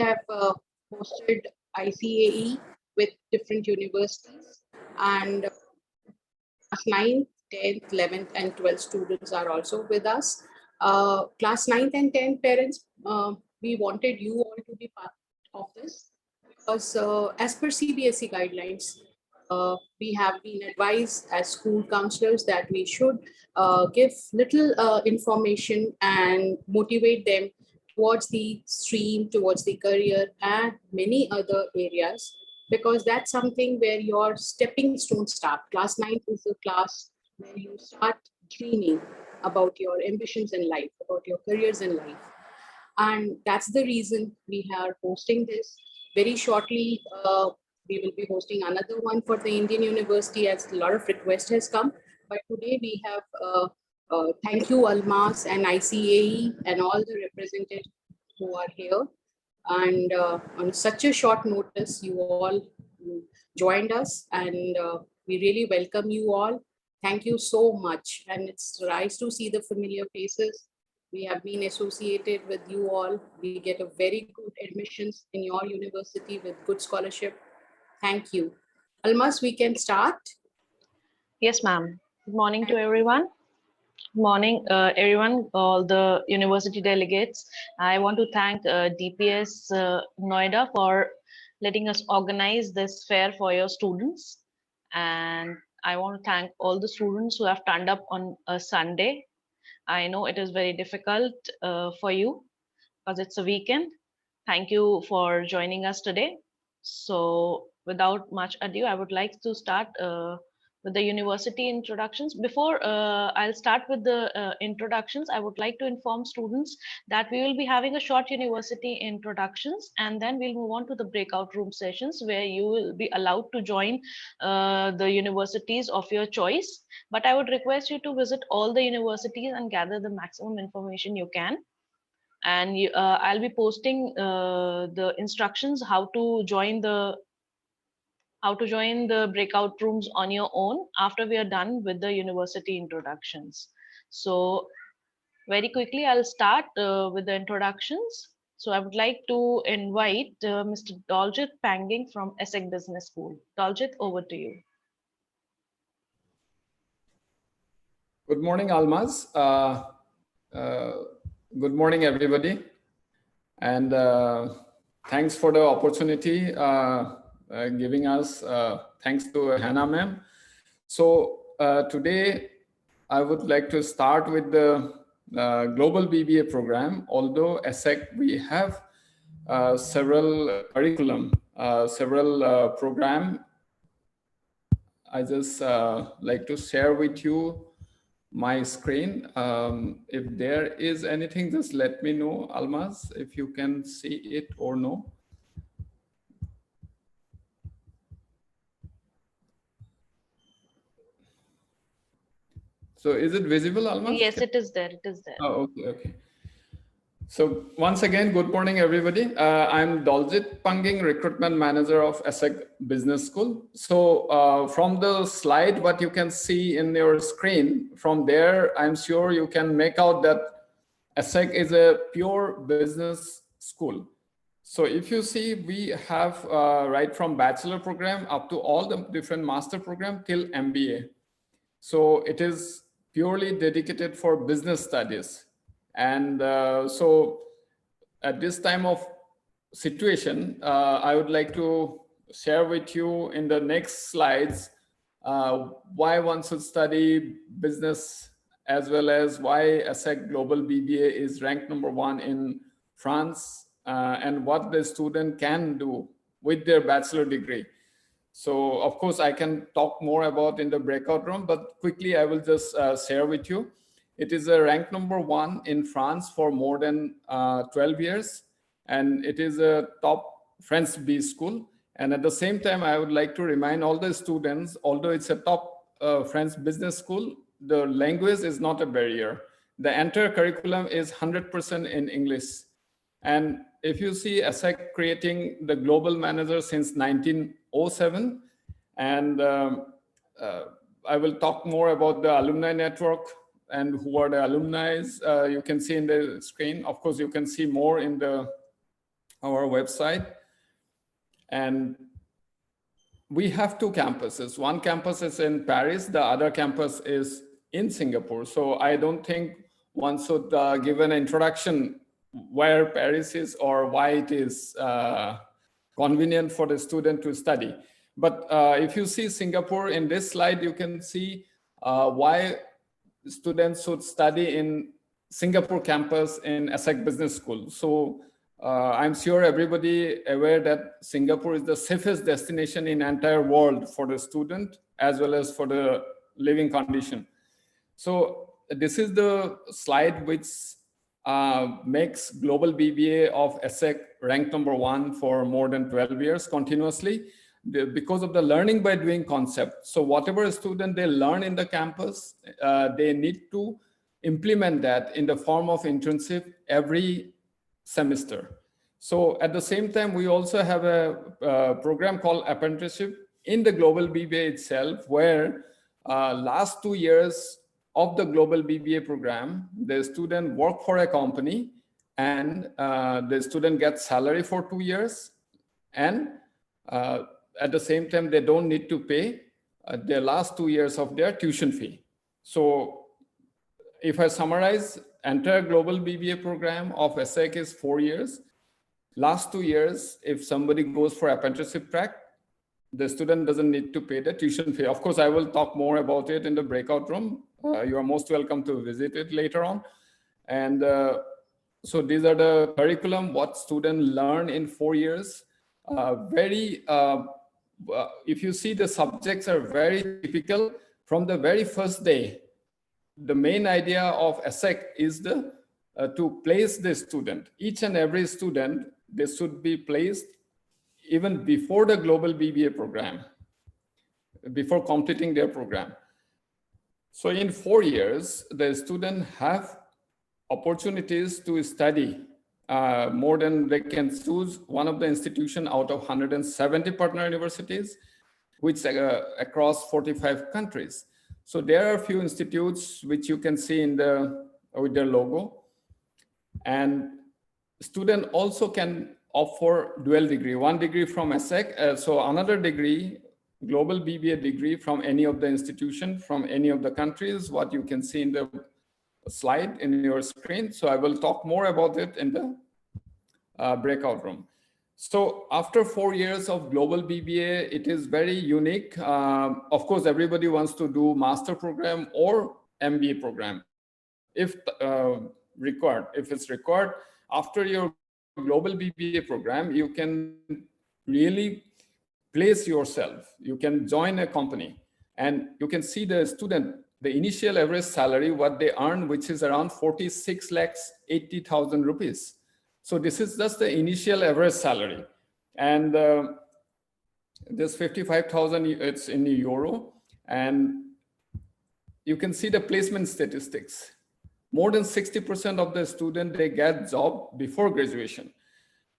have hosted ICAE with different universities, and class 9th, 10th, 11th, and 12th students are also with us. Class 9th and 10th parents, we wanted you all to be part of this because as per CBSE guidelines, we have been advised as school counselors that we should give little information and motivate them towards the stream, towards the career, and many other areas, because that's something where your stepping stones start. Class 9th is the class where you start dreaming about your ambitions in life, about your careers in life. And that's the reason we are hosting this. Very shortly, we will be hosting another one for the Indian University, as a lot of request has come. But today we have, thank you Almas and ICAE and all the representatives who are here. And on such a short notice, you all joined us, and we really welcome you all. Thank you so much. And it's nice to see the familiar faces. We have been associated with you all. We get a very good admissions in your university with good scholarship. Thank you. Almas, we can start. Yes, ma'am. Good morning to everyone. Good morning, everyone, all the university delegates. I want to thank DPS Noida for letting us organize this fair for your students. And I want to thank all the students who have turned up on a Sunday. I know it is very difficult for you because it's a weekend. Thank you for joining us today. So without much ado, I would like to start with the university introductions. Before I'll start with the introductions, I would like to inform students that we will be having a short university introductions, and then we'll move on to the breakout room sessions where you will be allowed to join the universities of your choice. But I would request you to visit all the universities and gather the maximum information you can. And I'll be posting the instructions how to join the breakout rooms on your own after we are done with the university introductions. So very quickly, I'll start with the introductions. So I would like to invite Mr. Daljit Panging from ESSEC Business School. Daljit, over to you. Good morning, Almas. Good morning, everybody. And thanks for the opportunity giving us, thanks to Hannah ma'am. So today I would like to start with the global BBA program. Although ESSEC, we have several curriculum, several program. I just like to share with you my screen. If there is anything, just let me know, Almas, if you can see it or no. So is it visible, Almas? Yes, it is there. It is there. Oh, okay, okay. So once again, good morning, everybody. I'm Daljit Panging, Recruitment Manager of ESSEC Business School. So from the slide, what you can see in your screen, from there, I'm sure you can make out that ESSEC is a pure business school. So if you see, we have right from bachelor program up to all the different master program till MBA. So it is purely dedicated for business studies. And so at this time of situation, I would like to share with you in the next slides why one should study business, as well as why ESSEC Global BBA is ranked #1 in France, and what the student can do with their bachelor degree. So of course I can talk more about in the breakout room, but quickly I will just share with you. It is a rank #1 in France for more than 12 years. And it is a top French B school. And at the same time, I would like to remind all the students, although it's a top French business school, the language is not a barrier. The entire curriculum is 100% in English. And if you see ESSEC creating the global manager since 1907, and I will talk more about the alumni network and who are the alumni. You can see in the screen. Of course, you can see more in the our website. And we have two campuses. One campus is in Paris, the other campus is in Singapore. So I don't think one should give an introduction where Paris is or why it is convenient for the student to study. But if you see Singapore in this slide, you can see why students should study in Singapore campus in ESSEC Business School. So I'm sure everybody aware that Singapore is the safest destination in entire world for the student as well as for the living condition. So this is the slide which makes global BBA of ESSEC ranked #1 for more than 12 years continuously because of the learning by doing concept. So whatever a student they learn in the campus, they need to implement that in the form of internship every semester. So at the same time, we also have a program called apprenticeship in the global BBA itself, where last 2 years of the global BBA program, the student work for a company and the student gets salary for 2 years. And at the same time, they don't need to pay their last 2 years of their tuition fee. So if I summarize, entire global BBA program of ESSEC is 4 years. Last 2 years, if somebody goes for apprenticeship track, the student doesn't need to pay the tuition fee. Of course, I will talk more about it in the breakout room. You are most welcome to visit it later on. And so these are the curriculum, what students learn in 4 years. If you see, the subjects are very typical from the very first day. The main idea of ESSEC is to place the student. Each and every student, they should be placed even before the global BBA program, before completing their program. So in 4 years, the student have opportunities to study more than they can choose one of the institution out of 170 partner universities, which across 45 countries. So there are a few institutes which you can see in with their logo. And student also can opt for dual degree, one degree from ESSEC, so another degree, global BBA degree from any of the institution, from any of the countries, what you can see in the slide in your screen. So I will talk more about it in the breakout room. So after 4 years of global BBA, it is very unique. Of course, everybody wants to do master program or MBA program. If required, if it's required, after your global BBA program, you can really place yourself. You can join a company and you can see the student, the initial average salary, what they earn, which is around 46,80,000 rupees. So this is just the initial average salary. And this 55,000, it's in euro. And you can see the placement statistics. More than 60% of the student, they get job before graduation.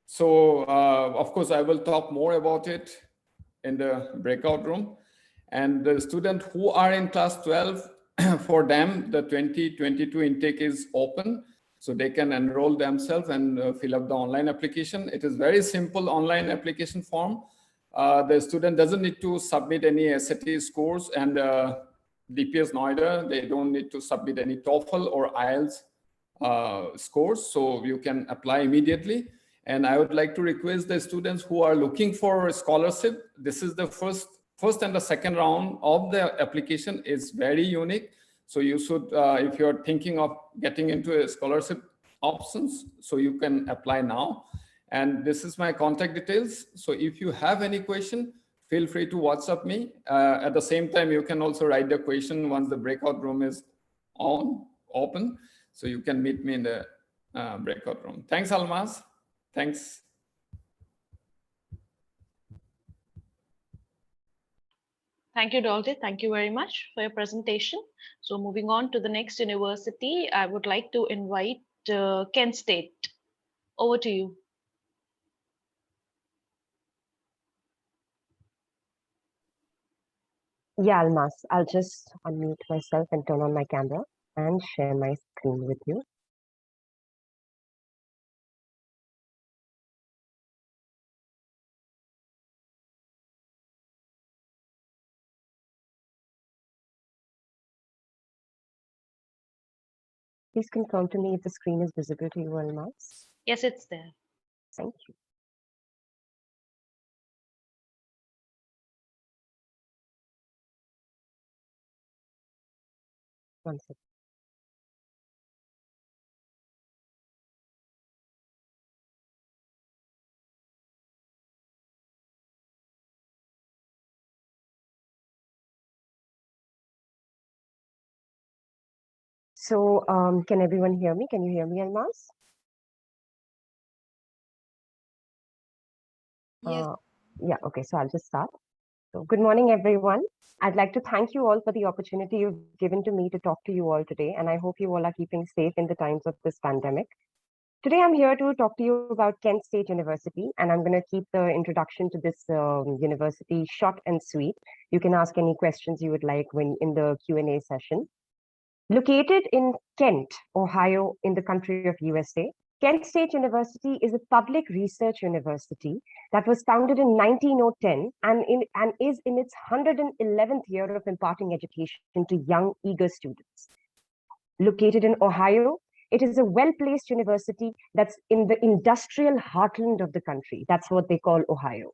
So of course, I will talk more about it in the breakout room. And the students who are in class 12, for them, the 2022 intake is open. So they can enroll themselves and fill up the online application. It is very simple online application form. The student doesn't need to submit any SAT scores, and DPS Noida, they don't need to submit any TOEFL or IELTS scores. So you can apply immediately. And I would like to request the students who are looking for a scholarship, this is the first and the second round of the application is very unique. So you should, if you're thinking of getting into a scholarship options, so you can apply now. And this is my contact details. So if you have any question, feel free to WhatsApp me. At the same time, you can also write the question once the breakout room is open. So you can meet me in the breakout room. Thanks, Almaz. Thanks. Thank you, Dolce. Thank you very much for your presentation. So moving on to the next university, I would like to invite Kent State. Over to you. Yeah, Almas, I'll just unmute myself and turn on my camera and share my screen with you. Please confirm to me if the screen is visible to you, Almas. Yes, it's there. Thank you. One second. So, can everyone hear me? Can you hear me, Almas? Yes. Yeah, okay, so I'll just start. So, good morning, everyone. I'd like to thank you all for the opportunity you've given to me to talk to you all today, and I hope you all are keeping safe in the times of this pandemic. Today, I'm here to talk to you about Kent State University, and I'm going to keep the introduction to this university short and sweet. You can ask any questions you would like when in the Q&A session. Located in Kent, Ohio, in the country of USA, Kent State University is a public research university that was founded in 1910 and is in its 111th year of imparting education to young, eager students. Located in Ohio, it is a well-placed university that's in the industrial heartland of the country. That's what they call Ohio.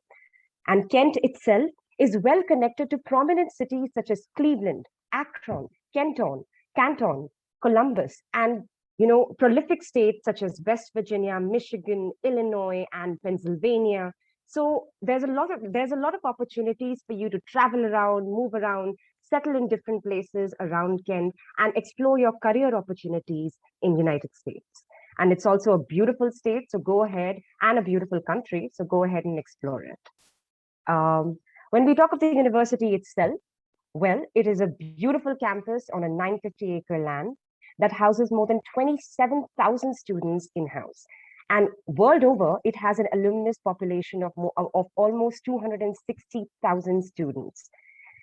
And Kent itself is well connected to prominent cities such as Cleveland, Akron, Canton, Columbus, and prolific states such as West Virginia, Michigan, Illinois, and Pennsylvania. So there's a lot of opportunities for you to travel around, move around, settle in different places around Kent, and explore your career opportunities in United States. And it's also a beautiful state, so go ahead, and a beautiful country, so go ahead and explore it. When we talk of the university itself, well, it is a beautiful campus on a 950-acre land that houses more than 27,000 students in-house. And world over, it has an alumnus population of almost 260,000 students.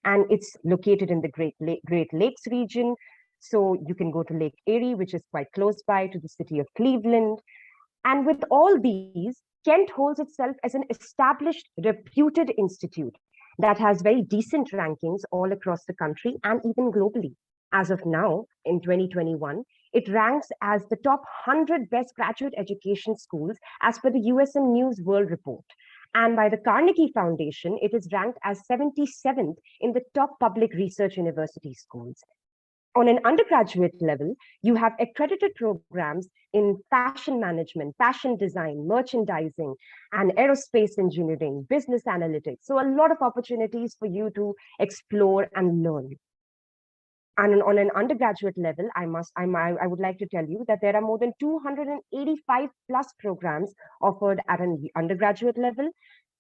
And it's located in the Great Lakes region. So you can go to Lake Erie, which is quite close by to the city of Cleveland. And with all these, Kent holds itself as an established, reputed institute that has very decent rankings all across the country and even globally. As of now, in 2021, it ranks as the top 100 best graduate education schools as per the USM News World Report. And by the Carnegie Foundation, it is ranked as 77th in the top public research university schools. On an undergraduate level, you have accredited programs in fashion management, fashion design, merchandising, and aerospace engineering, business analytics. So a lot of opportunities for you to explore and learn. And on an undergraduate level, I would like to tell you that there are more than 285 plus programs offered at an undergraduate level,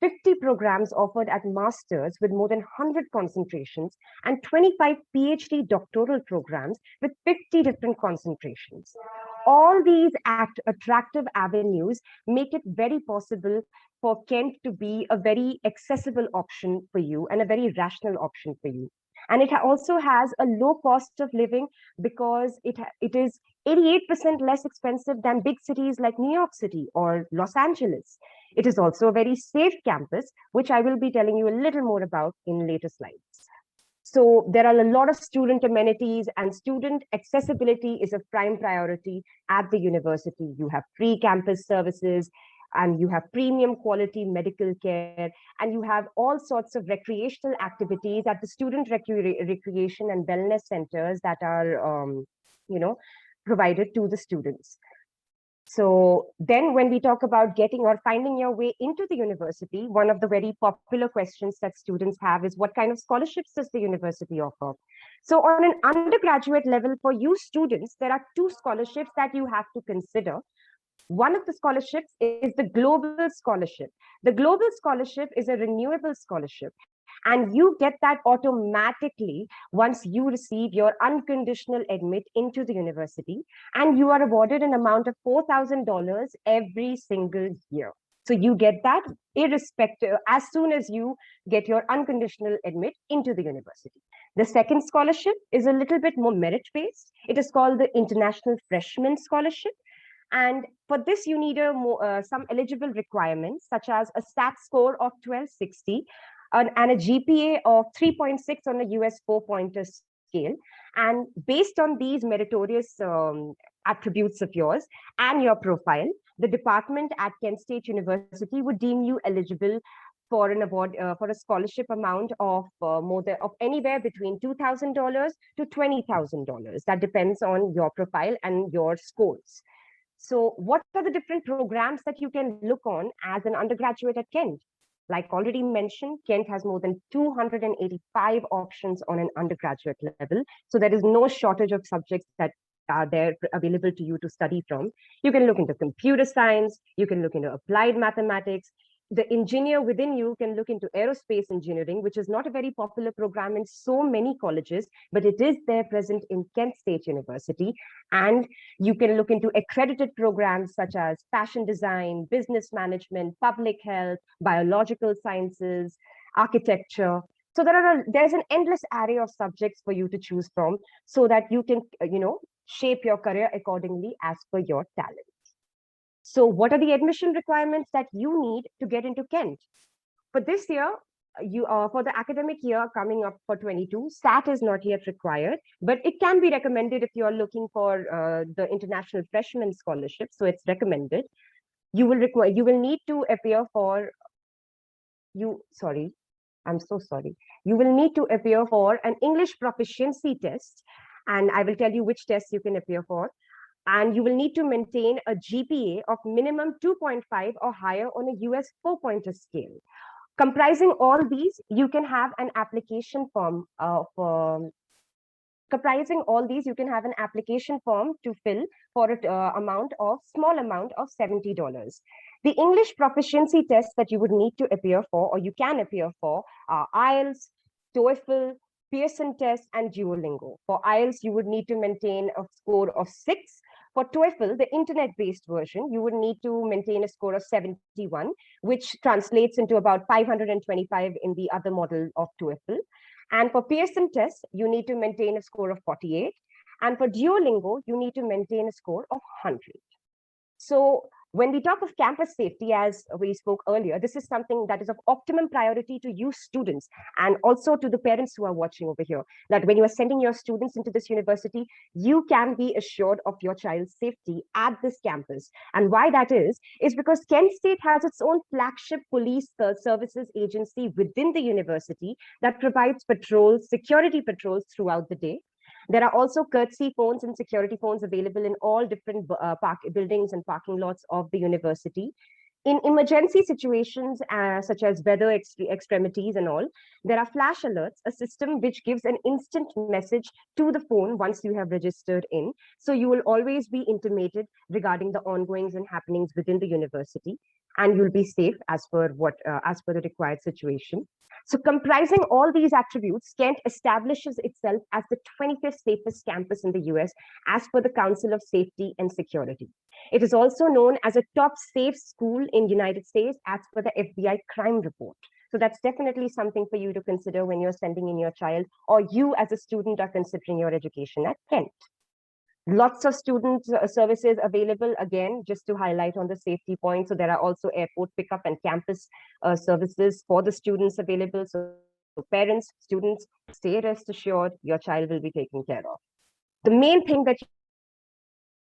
50 programs offered at masters with more than 100 concentrations, and 25 PhD doctoral programs with 50 different concentrations. All these attractive avenues make it very possible for Kent to be a very accessible option for you and a very rational option for you. And it also has a low cost of living because it is 88% less expensive than big cities like New York City or Los Angeles. It is also a very safe campus, which I will be telling you a little more about in later slides. So there are a lot of student amenities, and student accessibility is a prime priority at the university. You have free campus services, and you have premium quality medical care, and you have all sorts of recreational activities at the student recreation and wellness centers that are, provided to the students. So then when we talk about getting or finding your way into the university, one of the very popular questions that students have is, what kind of scholarships does the university offer? So on an undergraduate level, for you students, there are two scholarships that you have to consider. One of the scholarships is the Global Scholarship. The Global Scholarship is a renewable scholarship, and you get that automatically once you receive your unconditional admit into the university, and you are awarded an amount of $4,000 every single year. So you get that irrespective as soon as you get your unconditional admit into the university. The second scholarship is a little bit more merit-based. It is called the International Freshman Scholarship. And for this, you need some eligible requirements, such as a SAT score of 1260 and a GPA of 3.6 on a US 4-pointer scale. And based on these meritorious attributes of yours and your profile, the department at Kent State University would deem you eligible for an award, for a scholarship amount of anywhere between $2,000 to $20,000. That depends on your profile and your scores. So what are the different programs that you can look on as an undergraduate at Kent? Like already mentioned, Kent has more than 285 options on an undergraduate level. So there is no shortage of subjects that are there available to you to study from. You can look into computer science, you can look into applied mathematics. The engineer within you can look into aerospace engineering, which is not a very popular program in so many colleges, but it is there present in Kent State University. And you can look into accredited programs such as fashion design, business management, public health, biological sciences, architecture. So there's an endless array of subjects for you to choose from so that you can, shape your career accordingly as per your talent. So what are the admission requirements that you need to get into Kent? For this year, for the academic year coming up for 22, SAT is not yet required, but it can be recommended if you're looking for the International Freshman Scholarship. So it's recommended. You will need to appear for, I'm so sorry. You will need to appear for an English proficiency test, and I will tell you which tests you can appear for. And you will need to maintain a GPA of minimum 2.5 or higher on a US 4-pointer scale. Comprising all these, you can have an application form to fill for an small amount of $70. The English proficiency tests that you would need to appear for, or you can appear for, are IELTS, TOEFL, Pearson test, and Duolingo. For IELTS, you would need to maintain a score of 6. For TOEFL, the internet-based version, you would need to maintain a score of 71, which translates into about 525 in the other model of TOEFL. And for Pearson test, you need to maintain a score of 48. And for Duolingo, you need to maintain a score of 100. So when we talk of campus safety, as we spoke earlier, this is something that is of optimum priority to you students and also to the parents who are watching over here, that when you are sending your students into this university, you can be assured of your child's safety at this campus. And why that is because Kent State has its own flagship police services agency within the university that provides patrols, security patrols throughout the day. There are also courtesy phones and security phones available in all different buildings and parking lots of the university. In emergency situations, such as weather extremities and all, there are flash alerts, a system which gives an instant message to the phone once you have registered in. So you will always be intimated regarding the ongoings and happenings within the university, and you'll be safe as per the required situation. So comprising all these attributes, Kent establishes itself as the 25th safest campus in the US as per the Council of Safety and Security. It is also known as a top safe school in United States as per the FBI crime report. So that's definitely something for you to consider when you're sending in your child, or you as a student are considering your education at Kent. Lots of student services available, again, just to highlight on the safety point. So there are also airport pickup and campus services for the students available. So parents, students, stay rest assured, your child will be taken care of. The main thing that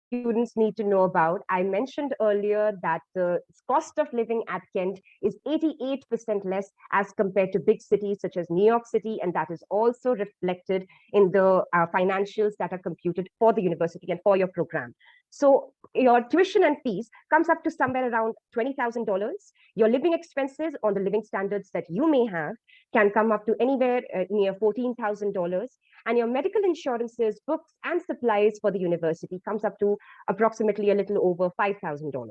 students need to know about, I mentioned earlier that the cost of living at Kent is 88% less as compared to big cities such as New York City, and that is also reflected in the financials that are computed for the university and for your program. So your tuition and fees comes up to somewhere around $20,000. Your living expenses on the living standards that you may have can come up to anywhere near $14,000. And your medical insurances, books, and supplies for the university comes up to approximately a little over $5,000.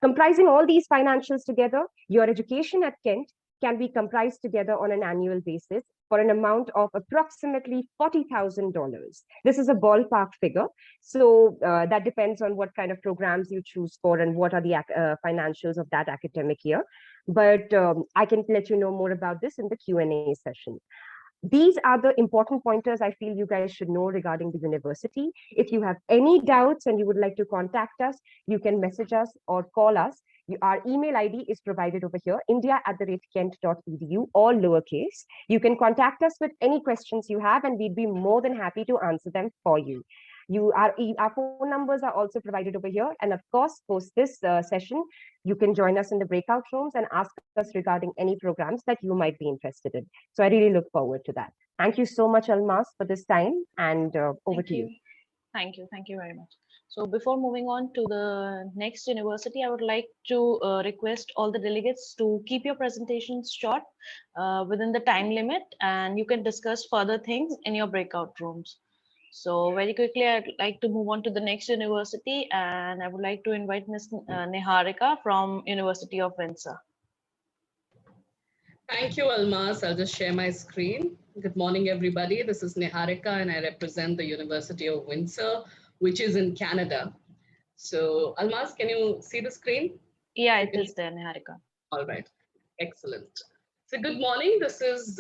Comprising all these financials together, your education at Kent can be comprised together on an annual basis for an amount of approximately $40,000. This is a ballpark figure. So that depends on what kind of programs you choose for and what are the financials of that academic year. But I can let you know more about this in the Q&A session. These are the important pointers I feel you guys should know regarding the university. If you have any doubts and you would like to contact us, you can message us or call us. Our email ID is provided over here, india@kent.edu, all lowercase. You can contact us with any questions you have, and we'd be more than happy to answer them for you. Our phone numbers are also provided over here. And of course, post this session, you can join us in the breakout rooms and ask us regarding any programs that you might be interested in. So I really look forward to that. Thank you so much, Almas, for this time, and over to you. Thank you very much. So before moving on to the next university, I would like to request all the delegates to keep your presentations short within the time limit, and you can discuss further things in your breakout rooms. So very quickly, I'd like to move on to the next university, and I would like to invite Ms. Niharika from University of Windsor. Thank you, Almas. I'll just share my screen. Good morning, everybody. This is Niharika, and I represent the University of Windsor, which is in Canada. So, Almas, can you see the screen? Yeah, it is there, Niharika. All right. Excellent. So, good morning. This is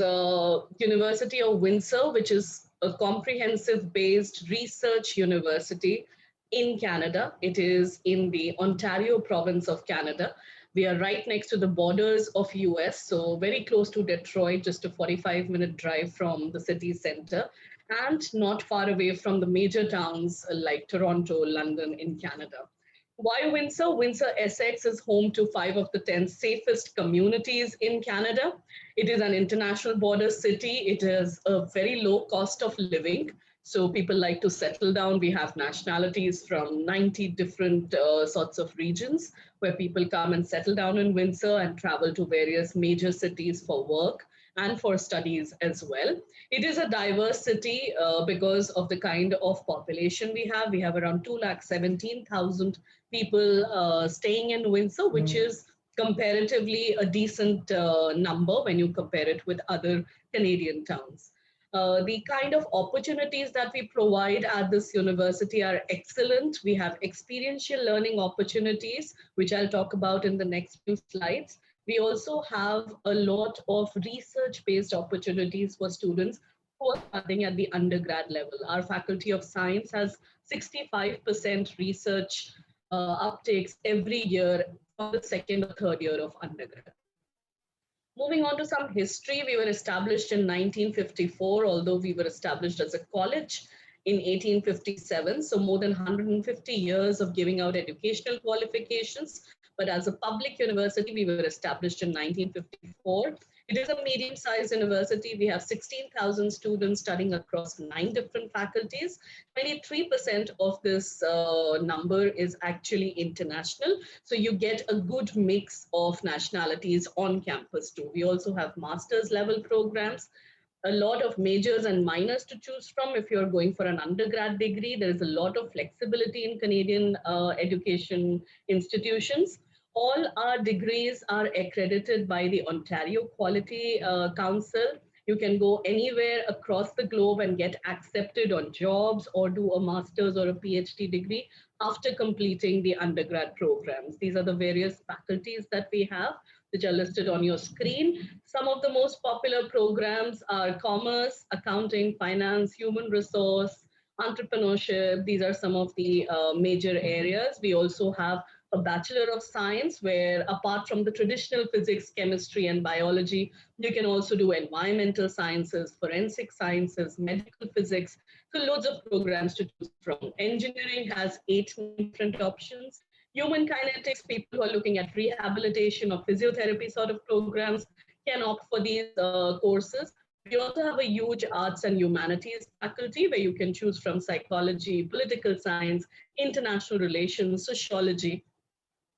University of Windsor, which is a comprehensive-based research university in Canada. It is in the Ontario province of Canada. We are right next to the borders of US, so very close to Detroit, just a 45-minute drive from the city center, and not far away from the major towns like Toronto, London in Canada. Why Windsor? Windsor, Essex is home to 5 of the 10 safest communities in Canada. It is an international border city. It is a very low cost of living. So people like to settle down. We have nationalities from 90 different sorts of regions where people come and settle down in Windsor and travel to various major cities for work and for studies as well. It is a diverse city because of the kind of population we have. We have around 217,000 people staying in Windsor, which is comparatively a decent number when you compare it with other Canadian towns. The kind of opportunities that we provide at this university are excellent. We have experiential learning opportunities, which I'll talk about in the next few slides. We also have a lot of research-based opportunities for students who are studying at the undergrad level. Our Faculty of Science has 65% research uptakes every year for the second or third year of undergrad. Moving on to some history, we were established in 1954, although we were established as a college in 1857. So more than 150 years of giving out educational qualifications. But as a public university, we were established in 1954. It is a medium-sized university. We have 16,000 students studying across 9 different faculties. 23% of this number is actually international. So you get a good mix of nationalities on campus too. We also have master's level programs, a lot of majors and minors to choose from. If you're going for an undergrad degree, there is a lot of flexibility in Canadian education institutions. All our degrees are accredited by the Ontario Quality Council. You can go anywhere across the globe and get accepted on jobs or do a master's or a PhD degree after completing the undergrad programs. These are the various faculties that we have, which are listed on your screen. Some of the most popular programs are commerce, accounting, finance, human resource, entrepreneurship. These are some of the major areas. We also have a Bachelor of Science, where apart from the traditional physics, chemistry, and biology, you can also do environmental sciences, forensic sciences, medical physics. So loads of programs to choose from. Engineering has 8 different options. Human kinetics, people who are looking at rehabilitation or physiotherapy sort of programs can opt for these courses. We also have a huge arts and humanities faculty where you can choose from psychology, political science, international relations, sociology.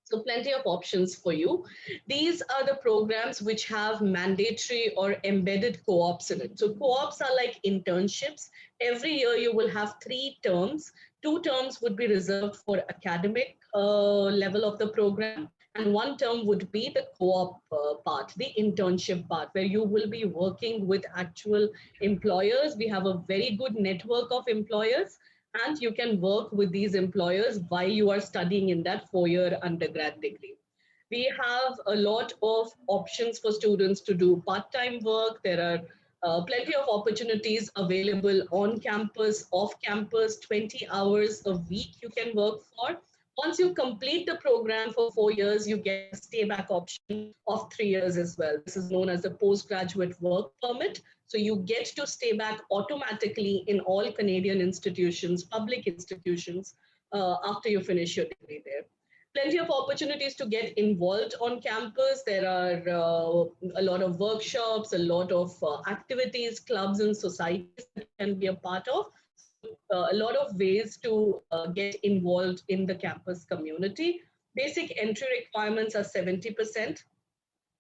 So plenty of options for you. These are the programs which have mandatory or embedded co-ops in it. So co-ops are like internships. Every year you will have 3 terms. 2 terms would be reserved for academic level of the program. And 1 term would be the co-op part, the internship part, where you will be working with actual employers. We have a very good network of employers, and you can work with these employers while you are studying in that 4-year undergrad degree. We have a lot of options for students to do part-time work. There are Plenty of opportunities available on campus, off campus, 20 hours a week you can work for. Once you complete the program for 4 years, you get a stay back option of 3 years as well. This is known as the postgraduate work permit. So you get to stay back automatically in all Canadian institutions, public institutions, after you finish your degree there. Plenty of opportunities to get involved on campus. There are a lot of workshops, a lot of activities, clubs, and societies that you can be a part of. So, a lot of ways to get involved in the campus community. Basic entry requirements are 70%.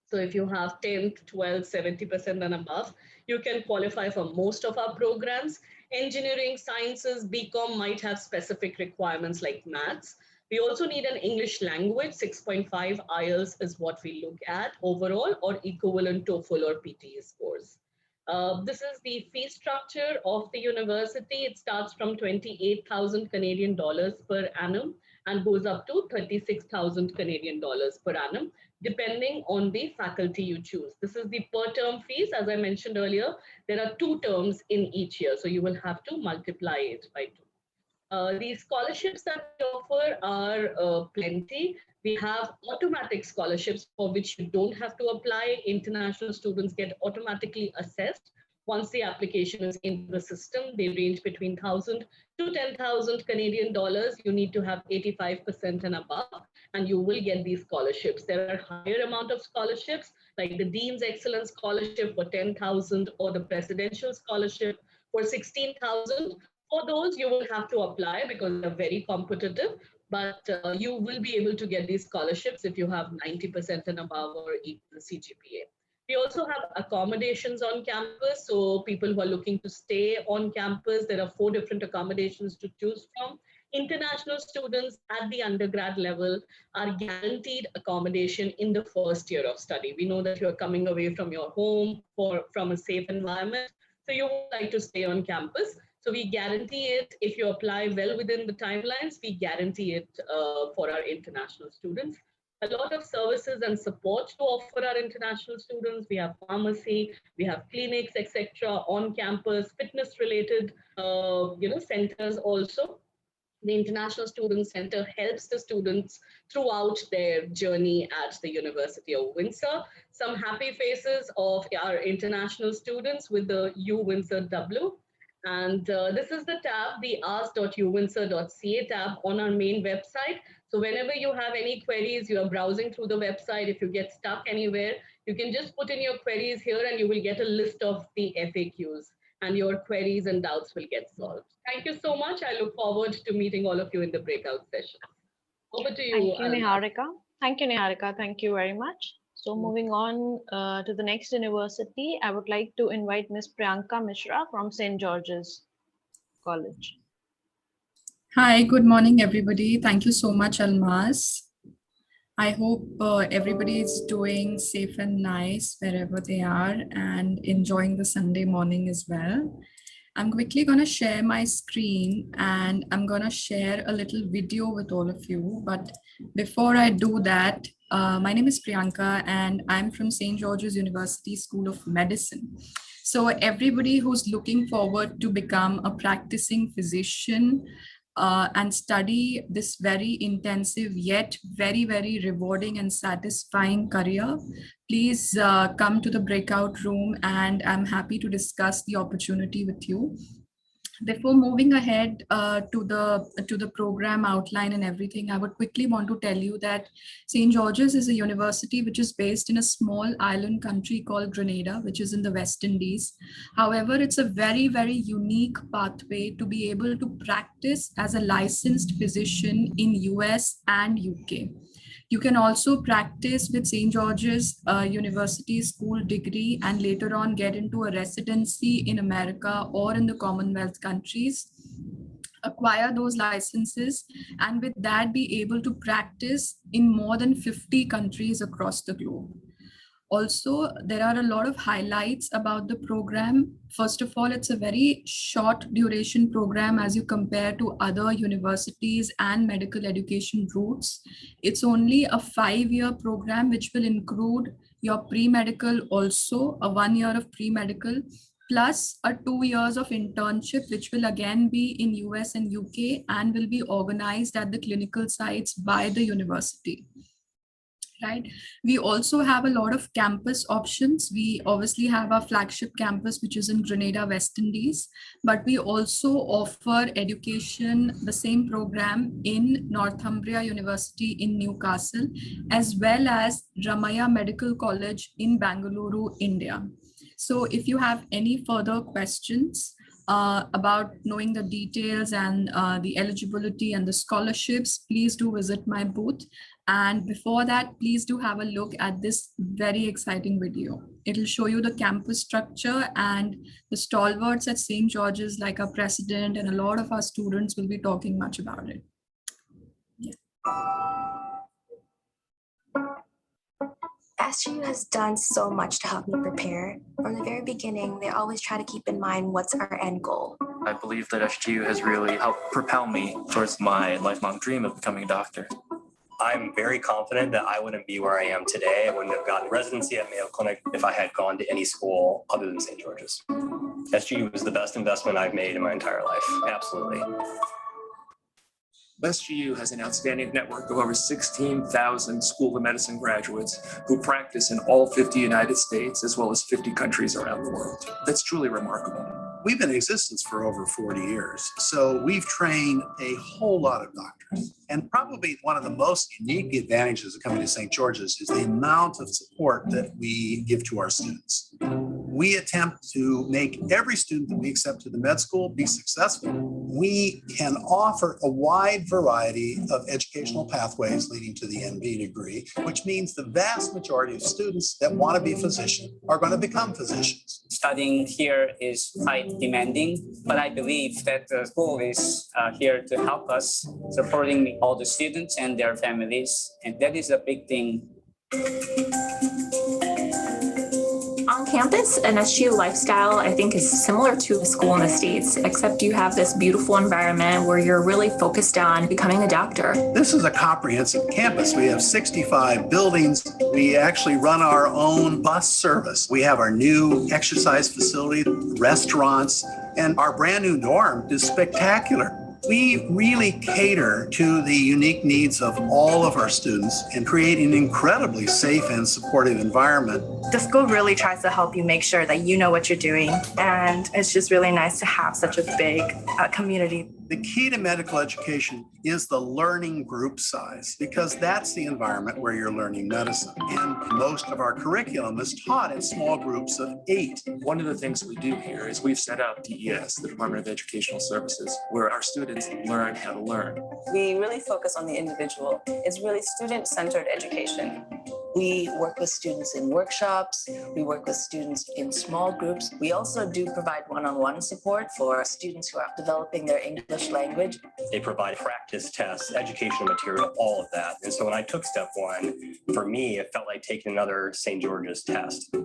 So if you have 10th, 12th, 70% and above, you can qualify for most of our programs. Engineering, sciences, BCom might have specific requirements like maths. We also need an English language, 6.5 IELTS is what we look at overall, or equivalent TOEFL or PTE scores. This is the fee structure of the university. It starts from 28,000 Canadian dollars per annum and goes up to 36,000 Canadian dollars per annum, depending on the faculty you choose. This is the per term fees. As I mentioned earlier, there are 2 terms in each year, so you will have to multiply it by 2. These scholarships that we offer are plenty. We have automatic scholarships for which you don't have to apply. International students get automatically assessed once the application is in the system. They range between 1,000 to 10,000 Canadian dollars. You need to have 85% and above, and you will get these scholarships. There are higher amount of scholarships, like the Dean's Excellence Scholarship for 10,000 or the Presidential Scholarship for 16,000. For those, you will have to apply because they're very competitive, but you will be able to get these scholarships if you have 90% and above or equal CGPA. We also have accommodations on campus. So people who are looking to stay on campus, there are 4 different accommodations to choose from. International students at the undergrad level are guaranteed accommodation in the first year of study. We know that you're coming away from your home from a safe environment, so you would like to stay on campus. So we guarantee it. If you apply well within the timelines, we guarantee it for our international students. A lot of services and support to offer our international students. We have pharmacy, we have clinics, etc. on campus, fitness-related centers also. The International Student Center helps the students throughout their journey at the University of Windsor. Some happy faces of our international students with the U-Windsor W. And this is the tab, the ask.uwindsor.ca tab on our main website. So whenever you have any queries, you are browsing through the website, if you get stuck anywhere, you can just put in your queries here and you will get a list of the FAQs and your queries and doubts will get solved. Thank you so much. I look forward to meeting all of you in the breakout session. Over to you. Thank you, Niharika. Thank you, Niharika. Thank you very much. So moving on to the next university, I would like to invite Ms. Priyanka Mishra from St. George's College. Hi, good morning, everybody. Thank you so much, Almaz. I hope everybody is doing safe and nice wherever they are and enjoying the Sunday morning as well. I'm quickly going to share my screen and I'm going to share a little video with all of you. But before I do that, my name is Priyanka and I'm from St. George's University School of Medicine. So everybody who's looking forward to become a practicing physician and study this very intensive yet very, very rewarding and satisfying career, please come to the breakout room and I'm happy to discuss the opportunity with you. Before moving ahead to the program outline and everything, I would quickly want to tell you that St. George's is a university which is based in a small island country called Grenada, which is in the West Indies. However, it's a very, very unique pathway to be able to practice as a licensed physician in US and UK. You can also practice with St. George's University School degree and later on get into a residency in America or in the Commonwealth countries, acquire those licenses, and with that be able to practice in more than 50 countries across the globe. Also, there are a lot of highlights about the program. First of all, it's a very short duration program as you compare to other universities and medical education routes. It's only a 5-year program, which will include your pre-medical also, a 1 year of pre-medical, plus a 2 years of internship, which will again be in US and UK and will be organized at the clinical sites by the university. Right. We also have a lot of campus options. We obviously have our flagship campus, which is in Grenada, West Indies, but we also offer education, the same program in Northumbria University in Newcastle, as well as Ramaya Medical College in Bangalore, India. So if you have any further questions about knowing the details and the eligibility and the scholarships, please do visit my booth. And before that, please do have a look at this very exciting video. It'll show you the campus structure and the stalwarts at St. George's, like our president and a lot of our students will be talking much about it. Yeah. SGU has done so much to help me prepare. From the very beginning, they always try to keep in mind what's our end goal. I believe that SGU has really helped propel me towards my lifelong dream of becoming a doctor. I'm very confident that I wouldn't be where I am today. I wouldn't have gotten residency at Mayo Clinic if I had gone to any school other than St. George's. SGU was the best investment I've made in my entire life. Absolutely. SGU has an outstanding network of over 16,000 School of Medicine graduates who practice in all 50 United States as well as 50 countries around the world. That's truly remarkable. We've been in existence for over 40 years, so we've trained a whole lot of doctors. And probably one of the most unique advantages of coming to St. George's is the amount of support that we give to our students. We attempt to make every student that we accept to the med school be successful. We can offer a wide variety of educational pathways leading to the MD degree, which means the vast majority of students that want to be a physician are going to become physicians. Studying here is quite demanding, but I believe that the school is here to help us, supporting all the students and their families, and that is a big thing. On campus, an SGU lifestyle, I think, is similar to a school in the States, except you have this beautiful environment where you're really focused on becoming a doctor. This is a comprehensive campus. We have 65 buildings. We actually run our own bus service. We have our new exercise facility, restaurants, and our brand new dorm is spectacular. We really cater to the unique needs of all of our students and create an incredibly safe and supportive environment. The school really tries to help you make sure that you know what you're doing, and it's just really nice to have such a big community. The key to medical education is the learning group size, because that's the environment where you're learning medicine. And most of our curriculum is taught in small groups of 8. One of the things we do here is we've set up DES, the Department of Educational Services, where our students learn how to learn. We really focus on the individual. It's really student-centered education. We work with students in workshops. We work with students in small groups. We also do provide one-on-one support for students who are developing their English language. They provide practice tests, educational material, all of that. And so when I took step 1, for me, it felt like taking another St. George's test.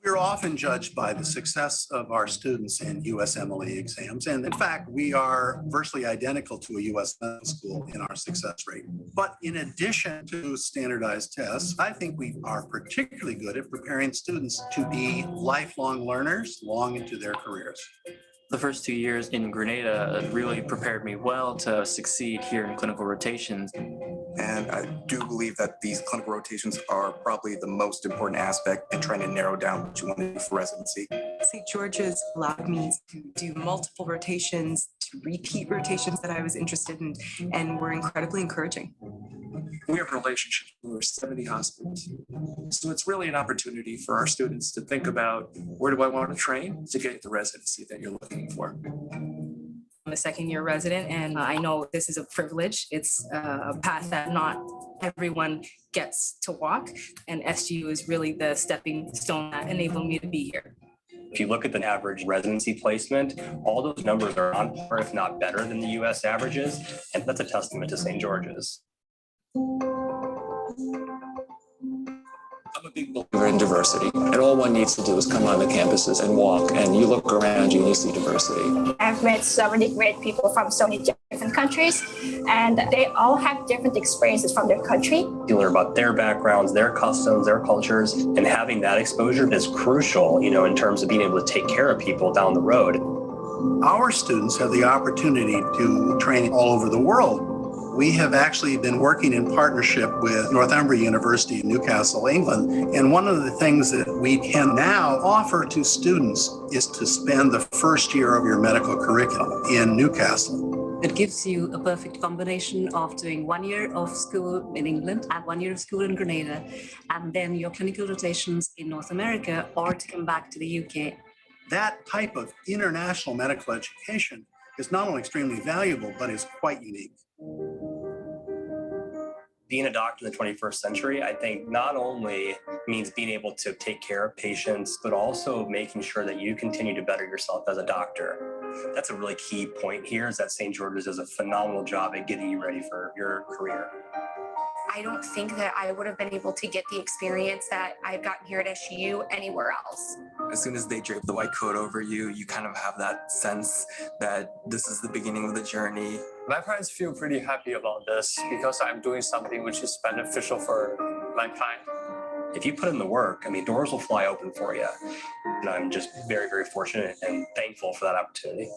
We're often judged by the success of our students in USMLE exams. And in fact, we are virtually identical to a US medical school in our success rate. But in addition to standardized tests, I think we are particularly good at preparing students to be lifelong learners long into their careers. The first 2 years in Grenada really prepared me well to succeed here in clinical rotations. And I do believe that these clinical rotations are probably the most important aspect in trying to narrow down what you want to do for residency. St. George's allowed me to do multiple rotations, to repeat rotations that I was interested in, and were incredibly encouraging. We have relationships with over 70 hospitals. So it's really an opportunity for our students to think about, where do I want to train to get the residency that you're looking for? I'm a second-year resident, and I know this is a privilege. It's a path that not everyone gets to walk, and SGU is really the stepping stone that enabled me to be here. If you look at the average residency placement, all those numbers are on par, if not better than the US averages, and that's a testament to St. George's. I'm a big believer in diversity, and all one needs to do is come on the campuses and walk, and you look around you and you see diversity. I've met so many great people from so many different countries, and they all have different experiences from their country. You learn about their backgrounds, their customs, their cultures, and having that exposure is crucial, in terms of being able to take care of people down the road. Our students have the opportunity to train all over the world. We have actually been working in partnership with Northumbria University in Newcastle, England. And one of the things that we can now offer to students is to spend the first year of your medical curriculum in Newcastle. It gives you a perfect combination of doing 1 year of school in England and 1 year of school in Grenada, and then your clinical rotations in North America, or to come back to the UK. That type of international medical education is not only extremely valuable, but is quite unique. Being a doctor in the 21st century, I think not only means being able to take care of patients, but also making sure that you continue to better yourself as a doctor. That's a really key point here, is that St. George's does a phenomenal job at getting you ready for your career. I don't think that I would have been able to get the experience that I've gotten here at SGU anywhere else. As soon as they drape the white coat over you, you kind of have that sense that this is the beginning of the journey. My parents feel pretty happy about this because I'm doing something which is beneficial for mankind. If you put in the work, doors will fly open for you. And I'm just very, very fortunate and thankful for that opportunity.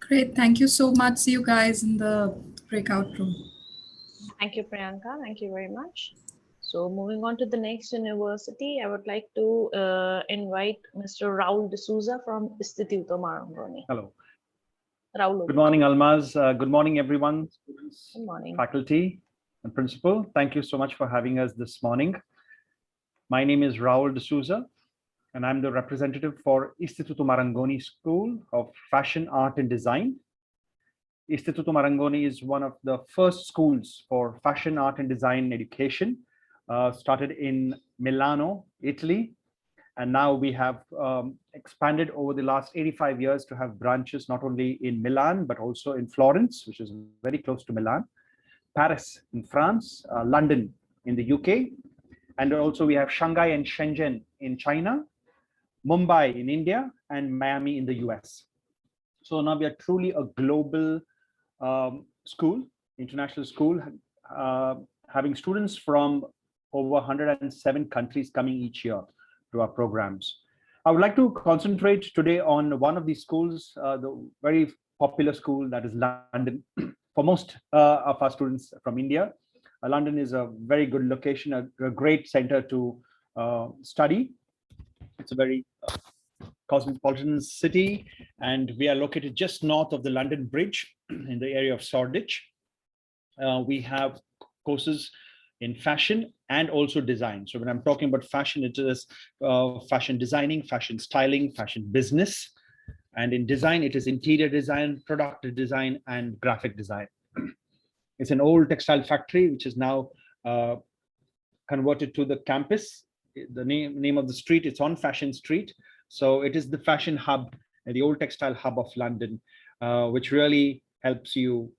Great. Thank you so much. See you guys in the breakout room. Thank you, Priyanka. Thank you very much. So moving on to the next university, I would like to invite Mr. Raul D'Souza from Istituto Marangoni. Hello. Raul. Good morning, Almaz. Good morning, everyone, students, Good morning. faculty, and principal. Thank you so much for having us this morning. My name is Raul D'Souza, and I'm the representative for Istituto Marangoni School of Fashion, Art, and Design. Istituto Marangoni is one of the first schools for fashion, art, and design education, started in Milano, Italy. And now we have expanded over the last 85 years to have branches not only in Milan, but also in Florence, which is very close to Milan, Paris in France, London in the UK. And also we have Shanghai and Shenzhen in China, Mumbai in India, and Miami in the US. So now we are truly a global school, international school, having students from over 107 countries coming each year to our programs. I would like to concentrate today on one of these schools, the very popular school that is London. For most of our students from India, London is a very good location, a great center to study. It's a very cosmopolitan city, and we are located just north of the London Bridge in the area of Shoreditch. We have courses in fashion and also design. So when I'm talking about fashion, it is fashion designing, fashion styling, fashion business. And in design, it is interior design, product design, and graphic design. It's an old textile factory, which is now converted to the campus. The name of the street, it's on Fashion Street. So it is the fashion hub, the old textile hub of London, which really helps you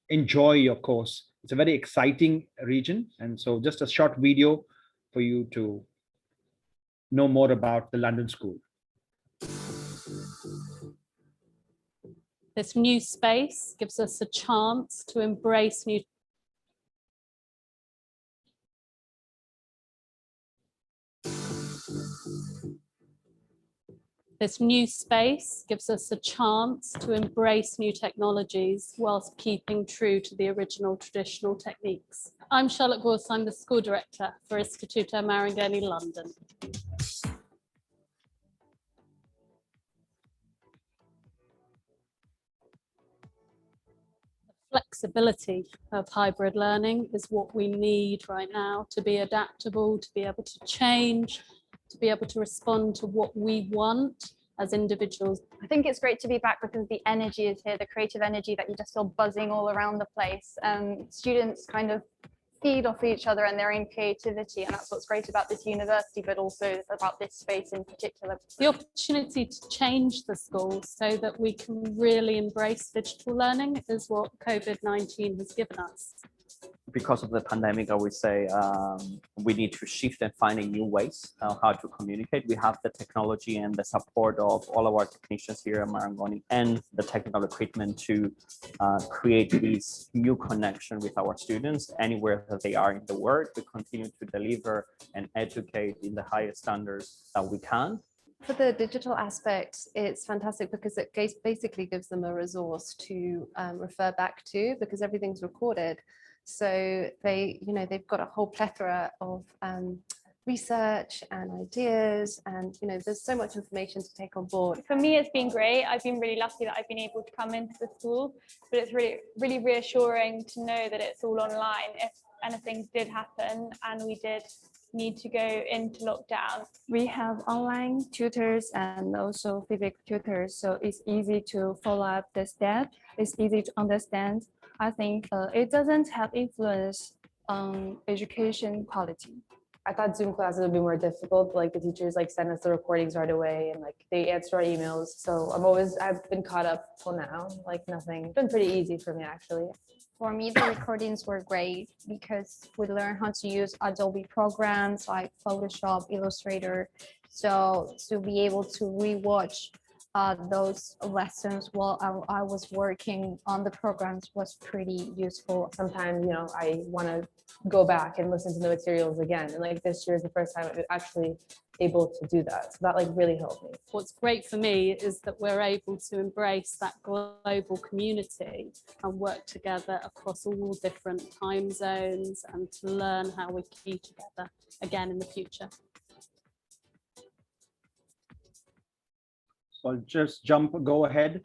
enjoy your course. It's a very exciting region. And so just a short video for you to know more about the London School. This new space gives us a chance to embrace new This new space gives us a chance to embrace new technologies whilst keeping true to the original traditional techniques. I'm Charlotte Gorse, I'm the School Director for Istituto Marangoni, London. Flexibility of hybrid learning is what we need right now to be adaptable, to be able to change, to be able to respond to what we want as individuals. I think it's great to be back because the energy is here, the creative energy that you just feel buzzing all around the place. Students kind of feed off each other and their own creativity, and that's what's great about this university, but also about this space in particular. The opportunity to change the school so that we can really embrace digital learning is what COVID-19 has given us. because of the pandemic, I would say we need to shift and finding new ways how to communicate. We have the technology and the support of all of our technicians here at Marangoni and the technical equipment to create these new connection with our students anywhere that they are in the world. We continue to deliver and educate in the highest standards that we can. For the digital aspect, it's fantastic because it basically gives them a resource to refer back to, because everything's recorded. So they've got a whole plethora of research and ideas, and there's so much information to take on board. For me, it's been great. I've been really lucky that I've been able to come into the school, but it's really reassuring to know that it's all online if anything did happen and we did need to go into lockdown. We have online tutors and also physical tutors, so it's easy to follow up the step. It's easy to understand. I think it doesn't have influence on education quality. I thought Zoom classes would be more difficult. Like the teachers send us the recordings right away, and they answer our emails. So I've been caught up till now. Nothing. It's been pretty easy for me actually. For me, the recordings were great because we learned how to use Adobe programs like Photoshop, Illustrator. So to be able to rewatch those lessons while I was working on the programs was pretty useful. Sometimes, I want to go back and listen to the materials again. And this year is the first time I'm actually able to do that. So that really helped me. What's great for me is that we're able to embrace that global community and work together across all different time zones and to learn how we keep together again in the future. So I'll just go ahead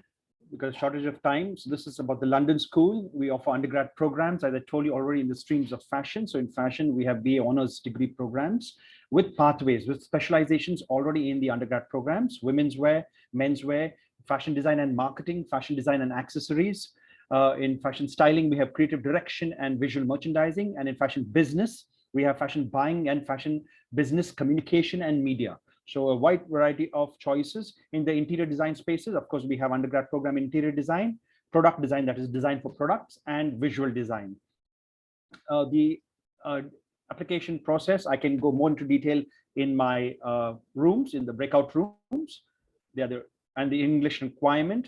because shortage of time. So this is about the London School. We offer undergrad programs, as I told you already, in the streams of fashion. So in fashion, we have BA honors degree programs with pathways, with specializations already in the undergrad programs: women's wear, men's wear, fashion design and marketing, fashion design and accessories. In fashion styling, we have creative direction and visual merchandising. And in fashion business, we have fashion buying and fashion business communication and media. So a wide variety of choices. In the interior design spaces, of course, we have undergrad program interior design, product design, that is design for products, and visual design. The application process, I can go more into detail in my rooms, in the breakout rooms. And the English requirement.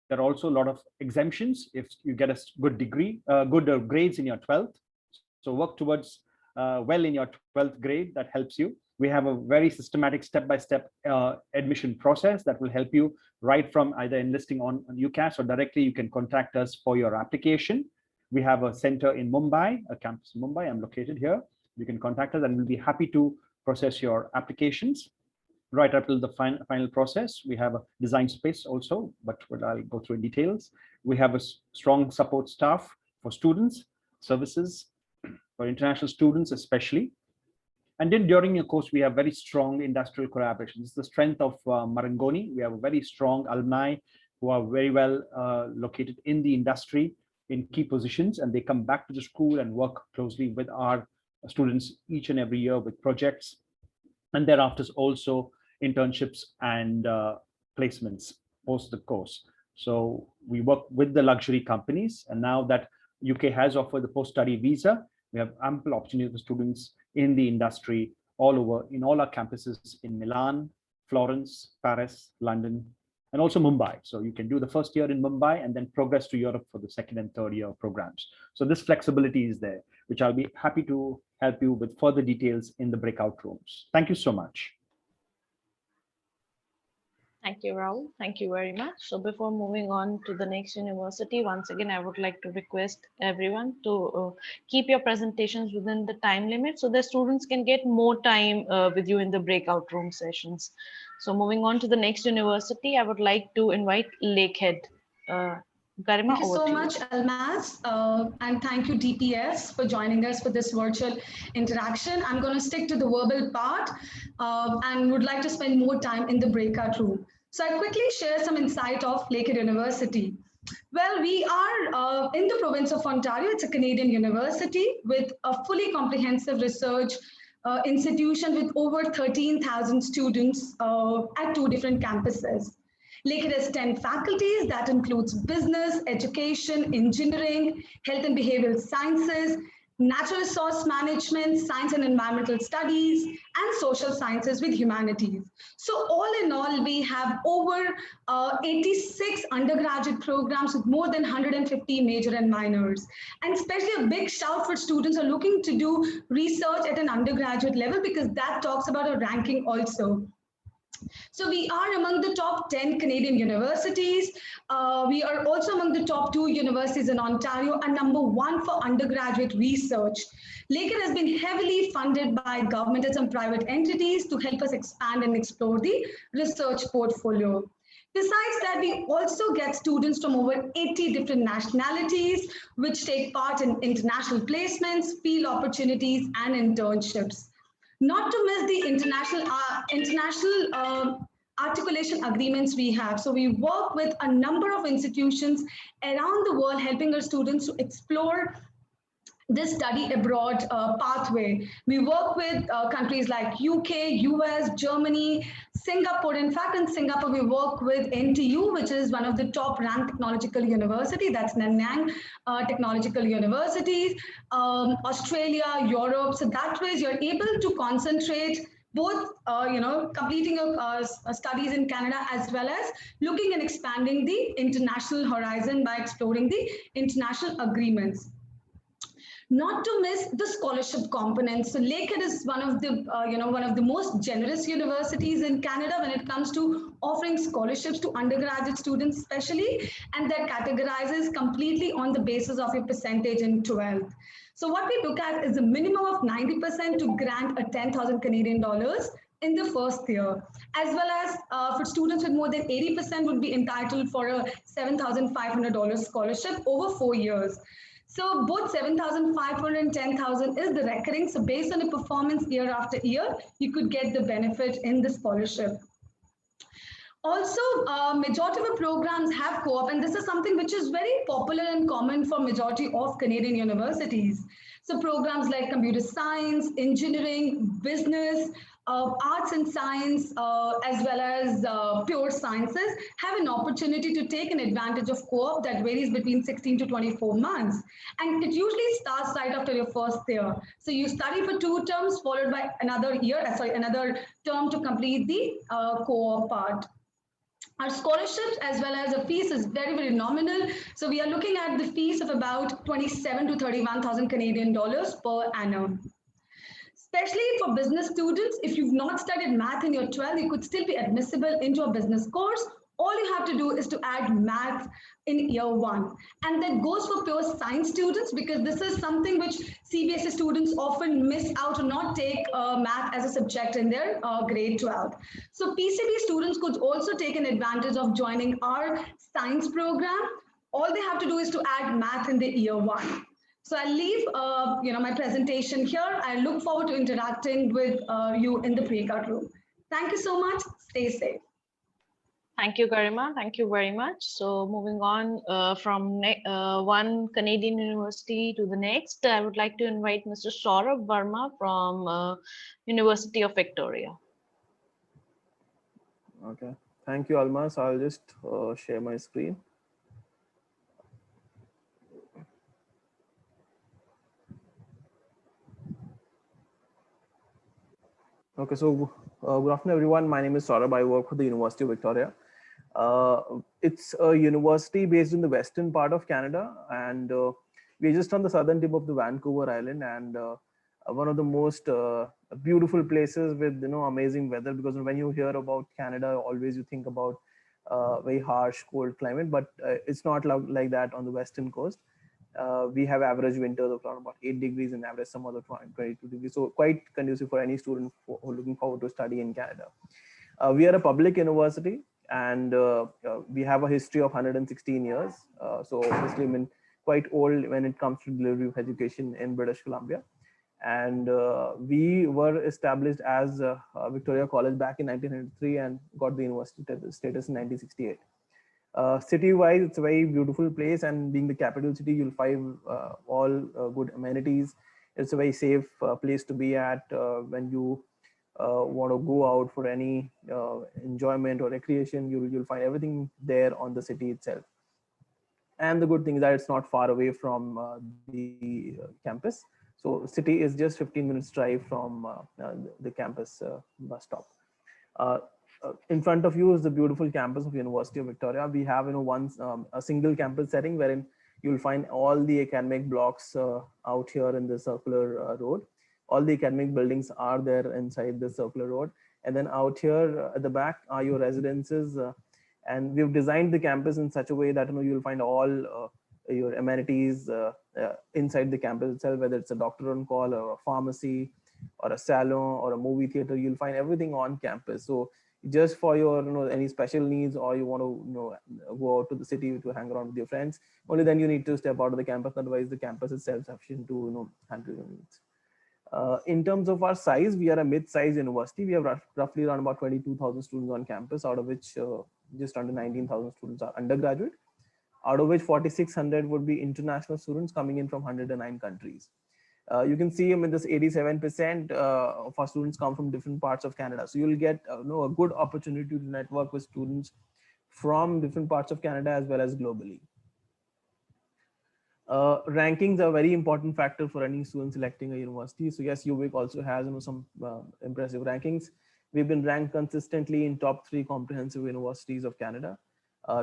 There are also a lot of exemptions if you get a good degree, good grades in your 12th. So work towards well in your 12th grade, that helps you. We have a very systematic step-by-step admission process that will help you right from either enlisting on UCAS or directly you can contact us for your application. We have a center in Mumbai, a campus in Mumbai. I'm located here. You can contact us and we'll be happy to process your applications right up till the final process. We have a design space also, but I'll go through in details. We have a strong support staff for students, services for international students especially. And then during your course, we have very strong industrial collaboration. This is the strength of Marangoni. We have a very strong alumni who are very well located in the industry in key positions, and they come back to the school and work closely with our students each and every year with projects. And thereafter also internships and placements post the course. So we work with the luxury companies. And now that UK has offered the post-study visa, we have ample opportunity for students in the industry all over, in all our campuses in Milan, Florence, Paris, London, and also Mumbai. So you can do the first year in Mumbai and then progress to Europe for the second and third year programs. So this flexibility is there, which I'll be happy to help you with further details in the breakout rooms. Thank you so much. Thank you, Rahul. Thank you very much. So before moving on to the next university, once again, I would like to request everyone to keep your presentations within the time limit so the students can get more time with you in the breakout room sessions. So moving on to the next university, I would like to invite Lakehead. Garima, thank you so much, Almaz, and thank you, DPS, for joining us for this virtual interaction. I'm going to stick to the verbal part and would like to spend more time in the breakout room. So I'll quickly share some insight of Lakehead University. Well, we are in the province of Ontario. It's a Canadian university with a fully comprehensive research institution with over 13,000 students at 2 different campuses. Lakehead has 10 faculties that includes business, education, engineering, health and behavioral sciences, natural resource management, science and environmental studies, and social sciences with humanities. So all in all, we have over 86 undergraduate programs with more than 150 major and minors. And especially a big shout for students who are looking to do research at an undergraduate level, because that talks about a ranking also. So we are among the top 10 Canadian universities. We are also among the top 2 universities in Ontario and #1 for undergraduate research. Lakehead has been heavily funded by government and some private entities to help us expand and explore the research portfolio. Besides that, we also get students from over 80 different nationalities, which take part in international placements, field opportunities, and internships. Not to miss the international articulation agreements we have. So we work with a number of institutions around the world, helping our students to explore this study abroad pathway. We work with countries like UK, US, Germany, Singapore. In fact, in Singapore, we work with NTU, which is one of the top ranked technological university. That's Nanyang Technological University, Australia, Europe. So that way you're able to concentrate both, completing your studies in Canada as well as looking and expanding the international horizon by exploring the international agreements. Not to miss the scholarship component. So Lakehead is one of the most generous universities in Canada when it comes to offering scholarships to undergraduate students especially, and that categorizes completely on the basis of your percentage in 12th. So what we look at is a minimum of 90% to grant a 10,000 Canadian dollars in the first year, as well as for students with more than 80% would be entitled for a $7,500 scholarship over 4 years. So both 7,500 and 10,000 is the recurring. So based on your performance year after year, you could get the benefit in the scholarship. Also, majority of the programs have co-op, and this is something which is very popular and common for majority of Canadian universities. So programs like computer science, engineering, business, arts and science, as well as pure sciences, have an opportunity to take an advantage of co-op that varies between 16 to 24 months. And it usually starts right after your first year. So you study for 2 terms, followed by another term to complete the co-op part. Our scholarships as well as the fees is very, very nominal. So we are looking at the fees of about 27 to 31,000 Canadian dollars per annum. Especially for business students, if you've not studied math in your 12th, you could still be admissible into a business course. All you have to do is to add math in year 1. And that goes for pure science students, because this is something which CBSE students often miss out or not take math as a subject in their grade 12. So PCB students could also take an advantage of joining our science program. All they have to do is to add math in the year 1. So I'll leave my presentation here. I look forward to interacting with you in the breakout room. Thank you so much. Stay safe. Thank you, Garima. Thank you very much. So moving on from one Canadian university to the next, I would like to invite Mr. Saurabh Verma from University of Victoria. Okay, thank you, Almas. I'll just share my screen. Okay, so good afternoon, everyone. My name is Saurabh. I work for the University of Victoria. It's a university based in the western part of Canada, and we're just on the southern tip of the Vancouver Island, and one of the most beautiful places with amazing weather. Because when you hear about Canada, always you think about very harsh, cold climate, but it's not like that on the western coast. We have average winters of around about 8 degrees and average some other 22 degrees. So quite conducive for any student who are looking forward to study in Canada. We are a public university, and we have a history of 116 years. So obviously, I mean, quite old when it comes to delivery of education in British Columbia. And we were established as Victoria College back in 1993 and got the university status in 1968. City-wise, it's a very beautiful place, and being the capital city, you'll find all good amenities. It's a very safe place to be at when you want to go out for any enjoyment or recreation, you'll find everything there on the city itself. And the good thing is that it's not far away from the campus. So city is just 15 minutes drive from the campus bus stop. In front of you is the beautiful campus of University of Victoria. We have a single campus setting wherein you'll find all the academic blocks out here in the circular road. All the academic buildings are there inside the circular road. And then out here at the back are your residences. And we've designed the campus in such a way that you'll find all your amenities inside the campus itself, whether it's a doctor on call or a pharmacy or a salon or a movie theater. You'll find everything on campus. So just for your any special needs, or you want to go out to the city to hang around with your friends, only then you need to step out of the campus. Otherwise, the campus is self-sufficient to handle your needs. In terms of our size, we are a mid-sized university. We have roughly around about 22,000 students on campus, out of which just under 19,000 students are undergraduate, out of which 4,600 would be international students coming in from 109 countries. You can see this 87% of our students come from different parts of Canada. So you'll get a good opportunity to network with students from different parts of Canada as well as globally. Rankings are a very important factor for any student selecting a university. So yes, UVic also has some impressive rankings. We've been ranked consistently in top 3 comprehensive universities of Canada.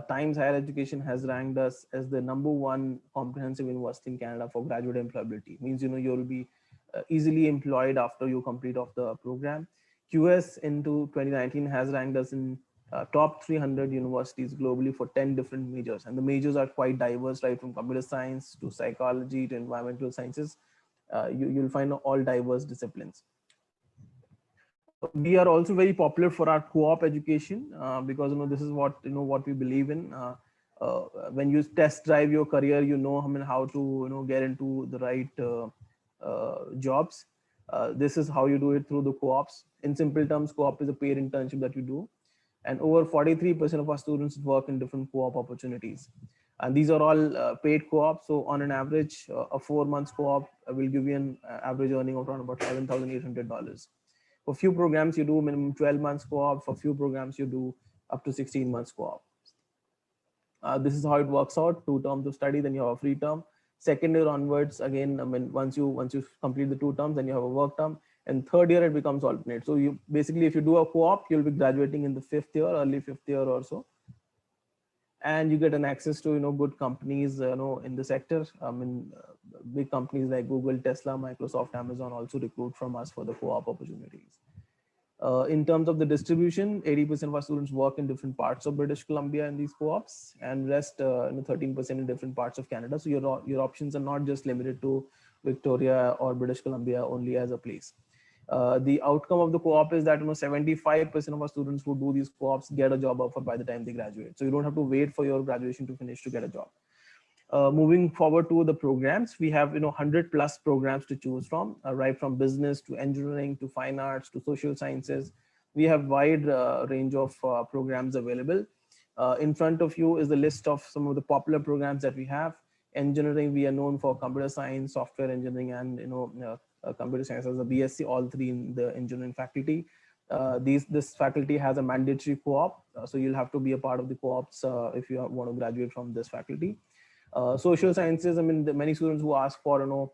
Times Higher Education has ranked us as the #1 comprehensive university in Canada for graduate employability. Means you'll be easily employed after you complete of the program. QS into 2019 has ranked us in top 300 universities globally for 10 different majors, and the majors are quite diverse, right from computer science to psychology to environmental sciences. You'll find all diverse disciplines. We are also very popular for our co-op education because this is what what we believe in. When you test drive your career, how to get into the right jobs. This is how you do it through the co-ops. In simple terms, co-op is a paid internship that you do, and over 43% of our students work in different co-op opportunities. And these are all paid co-ops. So on an average, a 4 months co-op will give you an average earning of around about $7,800. For few programs, you do minimum 12 months co-op. For few programs, you do up to 16 months co-op. This is how it works out: 2 terms of study, then you have a free term. Second year onwards, again, once you complete the 2 terms, then you have a work term. And third year, it becomes alternate. So you basically, if you do a co-op, you'll be graduating in the 5th year, early 5th year or so. And you get an access to good companies in the sector. Big companies like Google, Tesla, Microsoft, Amazon also recruit from us for the co-op opportunities. In terms of the distribution, 80% of our students work in different parts of British Columbia in these co-ops, and rest 13% in different parts of Canada. So your options are not just limited to Victoria or British Columbia only as a place. The outcome of the co-op is that 75% of our students who do these co-ops get a job offer by the time they graduate. So you don't have to wait for your graduation to finish to get a job. Moving forward to the programs, we have 100+ programs to choose from, right from business to engineering to fine arts to social sciences. We have wide range of programs available. In front of you is the list of some of the popular programs that we have. Engineering, we are known for computer science, software engineering, and computer science as a BSc, all 3 in the engineering faculty. This faculty has a mandatory co-op, so you'll have to be a part of the co-ops if you want to graduate from this faculty. Social sciences, many students who ask for,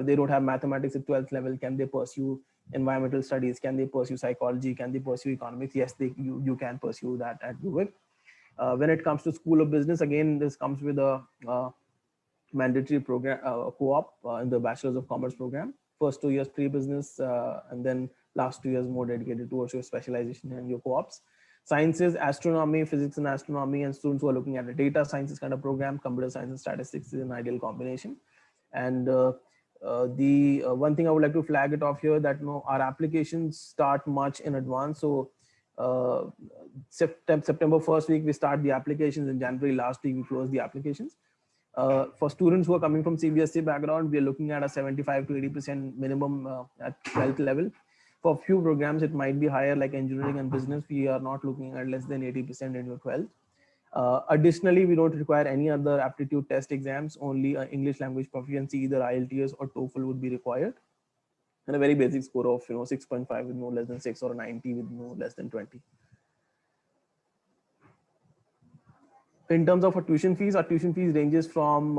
they don't have mathematics at 12th level, can they pursue environmental studies? Can they pursue psychology? Can they pursue economics? Yes, you can pursue that at UVic. When it comes to School of Business, again, this comes with a mandatory program co-op in the Bachelor's of Commerce program. First 2 years pre-business, and then last 2 years more dedicated towards your specialization and your co-ops. Sciences, astronomy, physics and astronomy, and students who are looking at a data sciences kind of program, computer science and statistics is an ideal combination. And the one thing I would like to flag it off here that our applications start much in advance. So September 1st week, we start the applications. In January last week, we close the applications. For students who are coming from CBSE background, we are looking at a 75 to 80% minimum at 12th level. For few programs, it might be higher, like engineering and business. We are not looking at less than 80% in your 12th. Additionally, we don't require any other aptitude test exams, only English language proficiency, either IELTS or TOEFL would be required. and a very basic score of 6.5 with no less than 6 or 90 with no less than 20. In terms of our tuition fees ranges from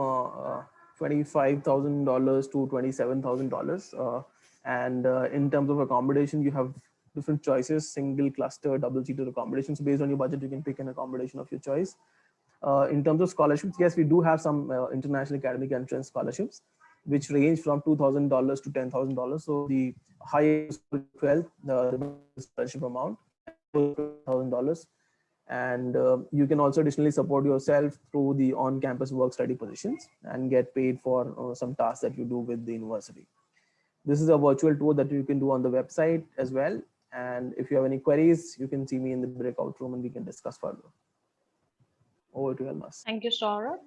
$25,000 to $27,000. And in terms of accommodation, you have different choices: single, cluster, double-seater accommodations. Based on your budget, you can pick an accommodation of your choice. In terms of scholarships, yes, we do have some international academic entrance scholarships, which range from $2,000 to $10,000. So the highest 12, the scholarship amount, $12,000. And you can also additionally support yourself through the on-campus work study positions and get paid for some tasks that you do with the university. This is a virtual tour that you can do on the website as well. And if you have any queries, you can see me in the breakout room and we can discuss further. Over to Almas. Thank you, Saurabh.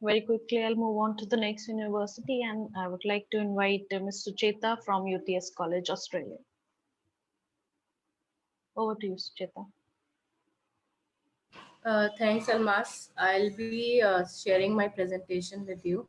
Very quickly, I'll move on to the next university, and I would like to invite Ms. Sucheta from UTS College Australia. Over to you, Sucheta. Thanks, Almas. I'll be sharing my presentation with you.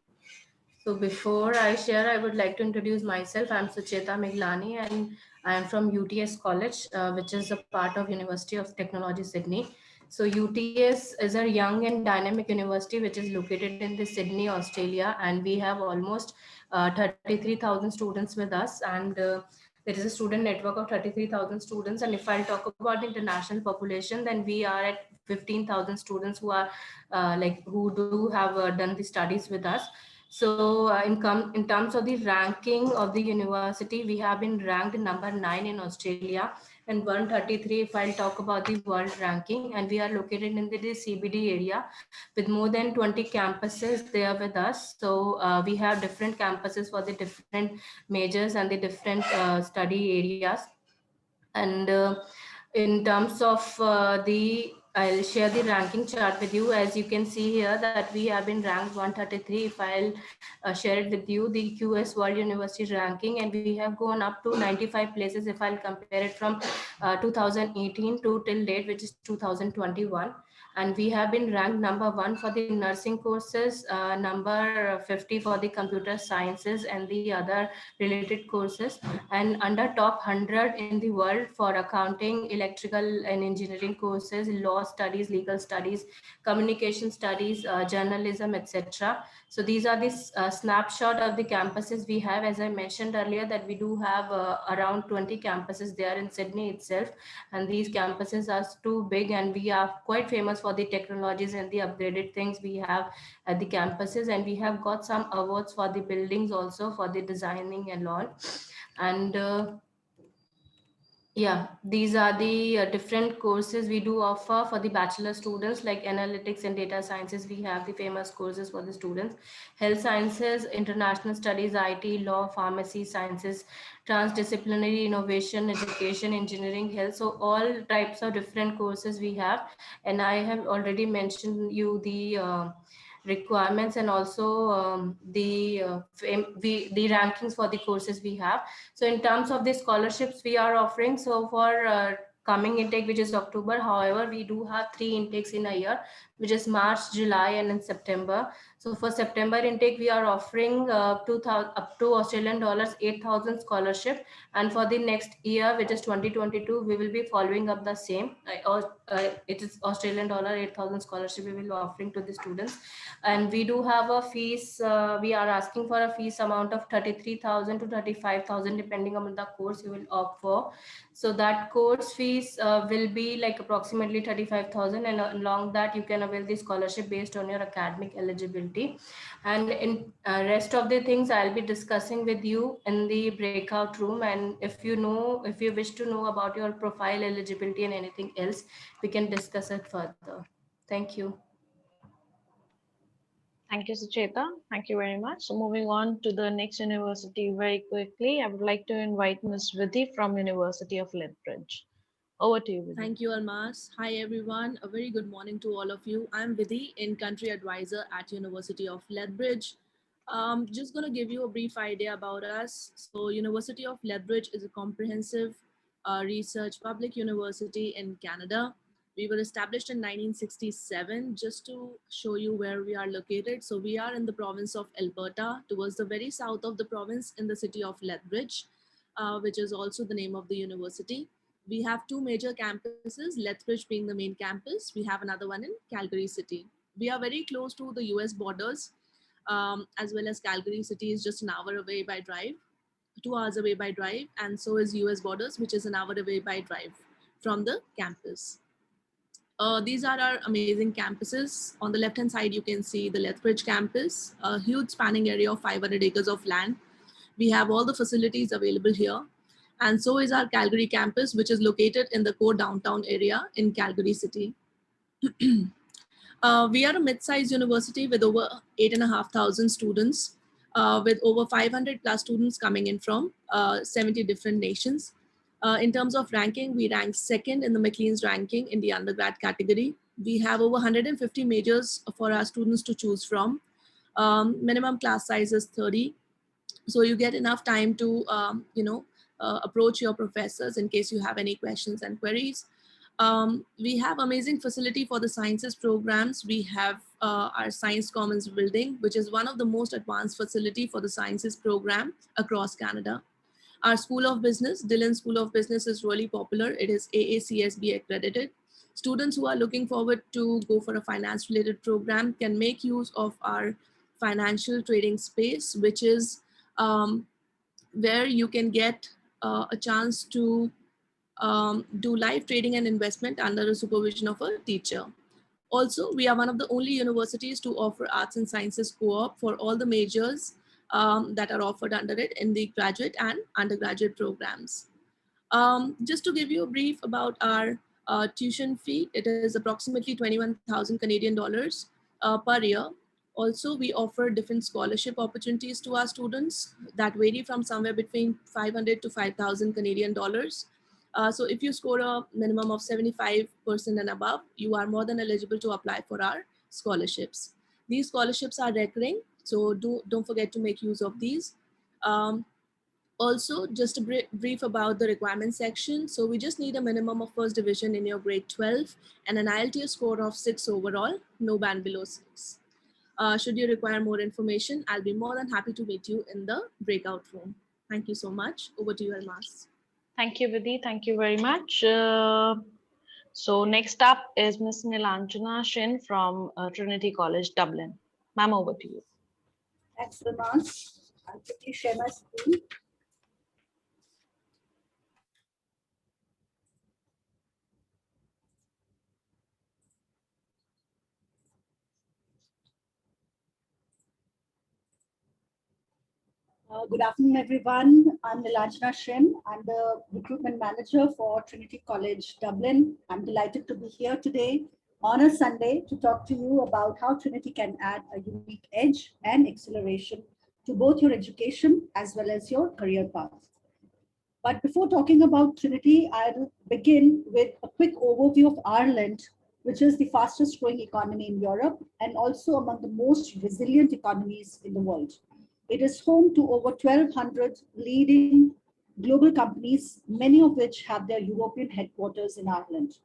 So before I share, I would like to introduce myself. I'm Sucheta Miglani, and I am from UTS College, which is a part of University of Technology, Sydney. So UTS is a young and dynamic university which is located in the Sydney, Australia, and we have almost 33,000 students with us, and there is a student network of 33,000 students. And if I'll talk about the international population, then we are at 15,000 students who are who do have done the studies with us. So in terms of the ranking of the university, we have been ranked number 9 in Australia and 133 if I'll talk about the world ranking. And we are located in the CBD area with more than 20 campuses there with us. So we have different campuses for the different majors and the different study areas. And in terms of I'll share the ranking chart with you. As you can see here that we have been ranked 133. If I'll share it with you, the QS World University ranking, and we have gone up to 95 places if I'll compare it from 2018 to till date, which is 2021. And we have been ranked number 1 for the nursing courses, number 50 for the computer sciences and the other related courses, and under top 100 in the world for accounting, electrical and engineering courses, law studies, legal studies, communication studies, journalism, etc. So these are the snapshot of the campuses we have. As I mentioned earlier, that we do have around 20 campuses there in Sydney itself, and these campuses are too big, and we are quite famous for the technologies and the upgraded things we have at the campuses. And we have got some awards for the buildings also, for the designing and all. And yeah, these are the different courses we do offer for the bachelor students, like analytics and data sciences. We have the famous courses for the students: health sciences, international studies, IT, law, pharmacy, sciences, transdisciplinary innovation, education, engineering, health. So all types of different courses we have. And I have already mentioned you the requirements and also the rankings for the courses we have. So in terms of the scholarships we are offering, so for coming intake, which is October, however, we do have 3 intakes in a year, which is March, July, and in September. So for September intake, we are offering up to Australian dollars 8,000 scholarship, and for the next year, which is 2022, we will be following up the same. It is Australian dollar 8,000 scholarship we will be offering to the students. And we do have a fees. We are asking for a fees amount of 33,000 to 35,000 depending on the course you will opt for. So that course fees will be like approximately 35,000, and along that you can avail the scholarship based on your academic eligibility. And in rest of the things I'll be discussing with you in the breakout room. And if you wish to know about your profile eligibility and anything else, we can discuss it further. Thank you. Thank you, Sucheta. Thank you very much. So moving on to the next university very quickly, I would like to invite Ms. Vidhi from University of Lethbridge. Over to you, Vidhi. Thank you, Almas. Hi, everyone. A very good morning to all of you. I'm Vidhi, in-country advisor at University of Lethbridge. Just going to give you a brief idea about us. So University of Lethbridge is a comprehensive research public university in Canada. We were established in 1967. Just to show you where we are located. So we are in the province of Alberta, towards the very south of the province in the city of Lethbridge. which is also the name of the university. We have two major campuses, Lethbridge being the main campus. We have another one in Calgary City. We are very close to the US borders, as well as Calgary City is just an hour away by drive, 2 hours away by drive, and so is US borders, which is an hour away by drive from the campus. These are our amazing campuses. On the left-hand side, you can see the Lethbridge campus, a huge spanning area of 500 acres of land. We have all the facilities available here. And so is our Calgary campus, which is located in the core downtown area in Calgary City. We are a mid-sized university with over 8,500 students, with over 500 plus students coming in from 70 different nations. In terms of ranking, we rank second in the Maclean's ranking in the undergrad category. We have over 150 majors for our students to choose from. Minimum class size is 30. So you get enough time to, approach your professors in case you have any questions and queries. We have amazing facility for the sciences programs. We have our Science Commons building, which is one of the most advanced facility for the sciences program across Canada. Our School of Business, Dillon School of Business, is really popular. It is AACSB accredited. Students who are looking forward to go for a finance related program can make use of our financial trading space, which is where you can get a chance to do live trading and investment under the supervision of a teacher. Also, we are one of the only universities to offer arts and sciences co-op for all the majors that are offered under it in the graduate and undergraduate programs. Just to give you a brief about our tuition fee, it is approximately 21,000 Canadian dollars per year. Also, we offer different scholarship opportunities to our students that vary from somewhere between 500 to 5,000 Canadian dollars. So if you score a minimum of 75% and above, you are more than eligible to apply for our scholarships. These scholarships are recurring, so don't forget to make use of these. Also, just a brief about the requirement section. So we just need a minimum of first division in your grade 12 and an IELTS score of 6 overall, no band below 6. Should you require more information, I'll be more than happy to meet you in the breakout room. Thank you so much. Over to you, Almas. Thank you, Vidhi. Thank you very much. So next up is Ms. Nilanjana Shin from Trinity College, Dublin. Ma'am, over to you. Thanks, Almas. I'll quickly share my screen. Good afternoon, everyone. I'm Nilanjana Shin. I'm the recruitment manager for Trinity College, Dublin. I'm delighted to be here today on a Sunday to talk to you about how Trinity can add a unique edge and acceleration to both your education as well as your career path. But before talking about Trinity, I'll begin with a quick overview of Ireland, which is the fastest growing economy in Europe and also among the most resilient economies in the world. It is home to over 1,200 leading global companies, many of which have their European headquarters in Ireland.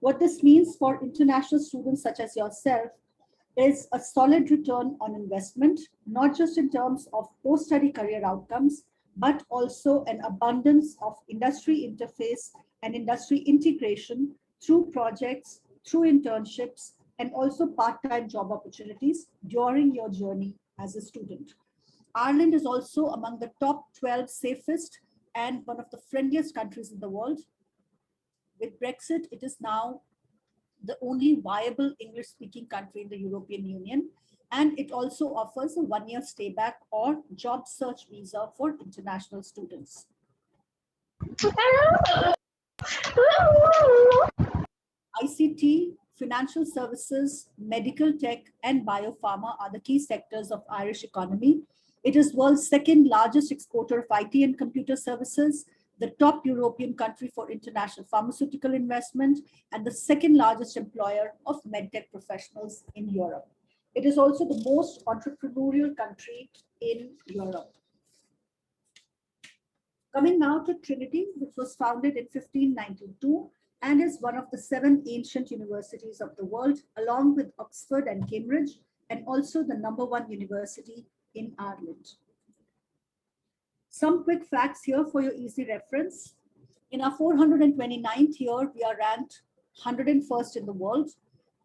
What this means for international students such as yourself is a solid return on investment, not just in terms of post-study career outcomes, but also an abundance of industry interface and industry integration through projects, through internships, and also part-time job opportunities during your journey as a student. Ireland is also among the top 12 safest and one of the friendliest countries in the world. With Brexit, it is now the only viable English-speaking country in the European Union, and it also offers a one-year stay-back or job search visa for international students. ICT, financial services, medical tech, and biopharma are the key sectors of Irish economy. It is world's second largest exporter of IT and computer services, the top European country for international pharmaceutical investment, and the second largest employer of medtech professionals in Europe. It is also the most entrepreneurial country in Europe. Coming now to Trinity, which was founded in 1592 and is one of the 7 ancient universities of the world, along with Oxford and Cambridge, and also the #1 university in Ireland. Some quick facts here for your easy reference. In our 429th year, we are ranked 101st in the world.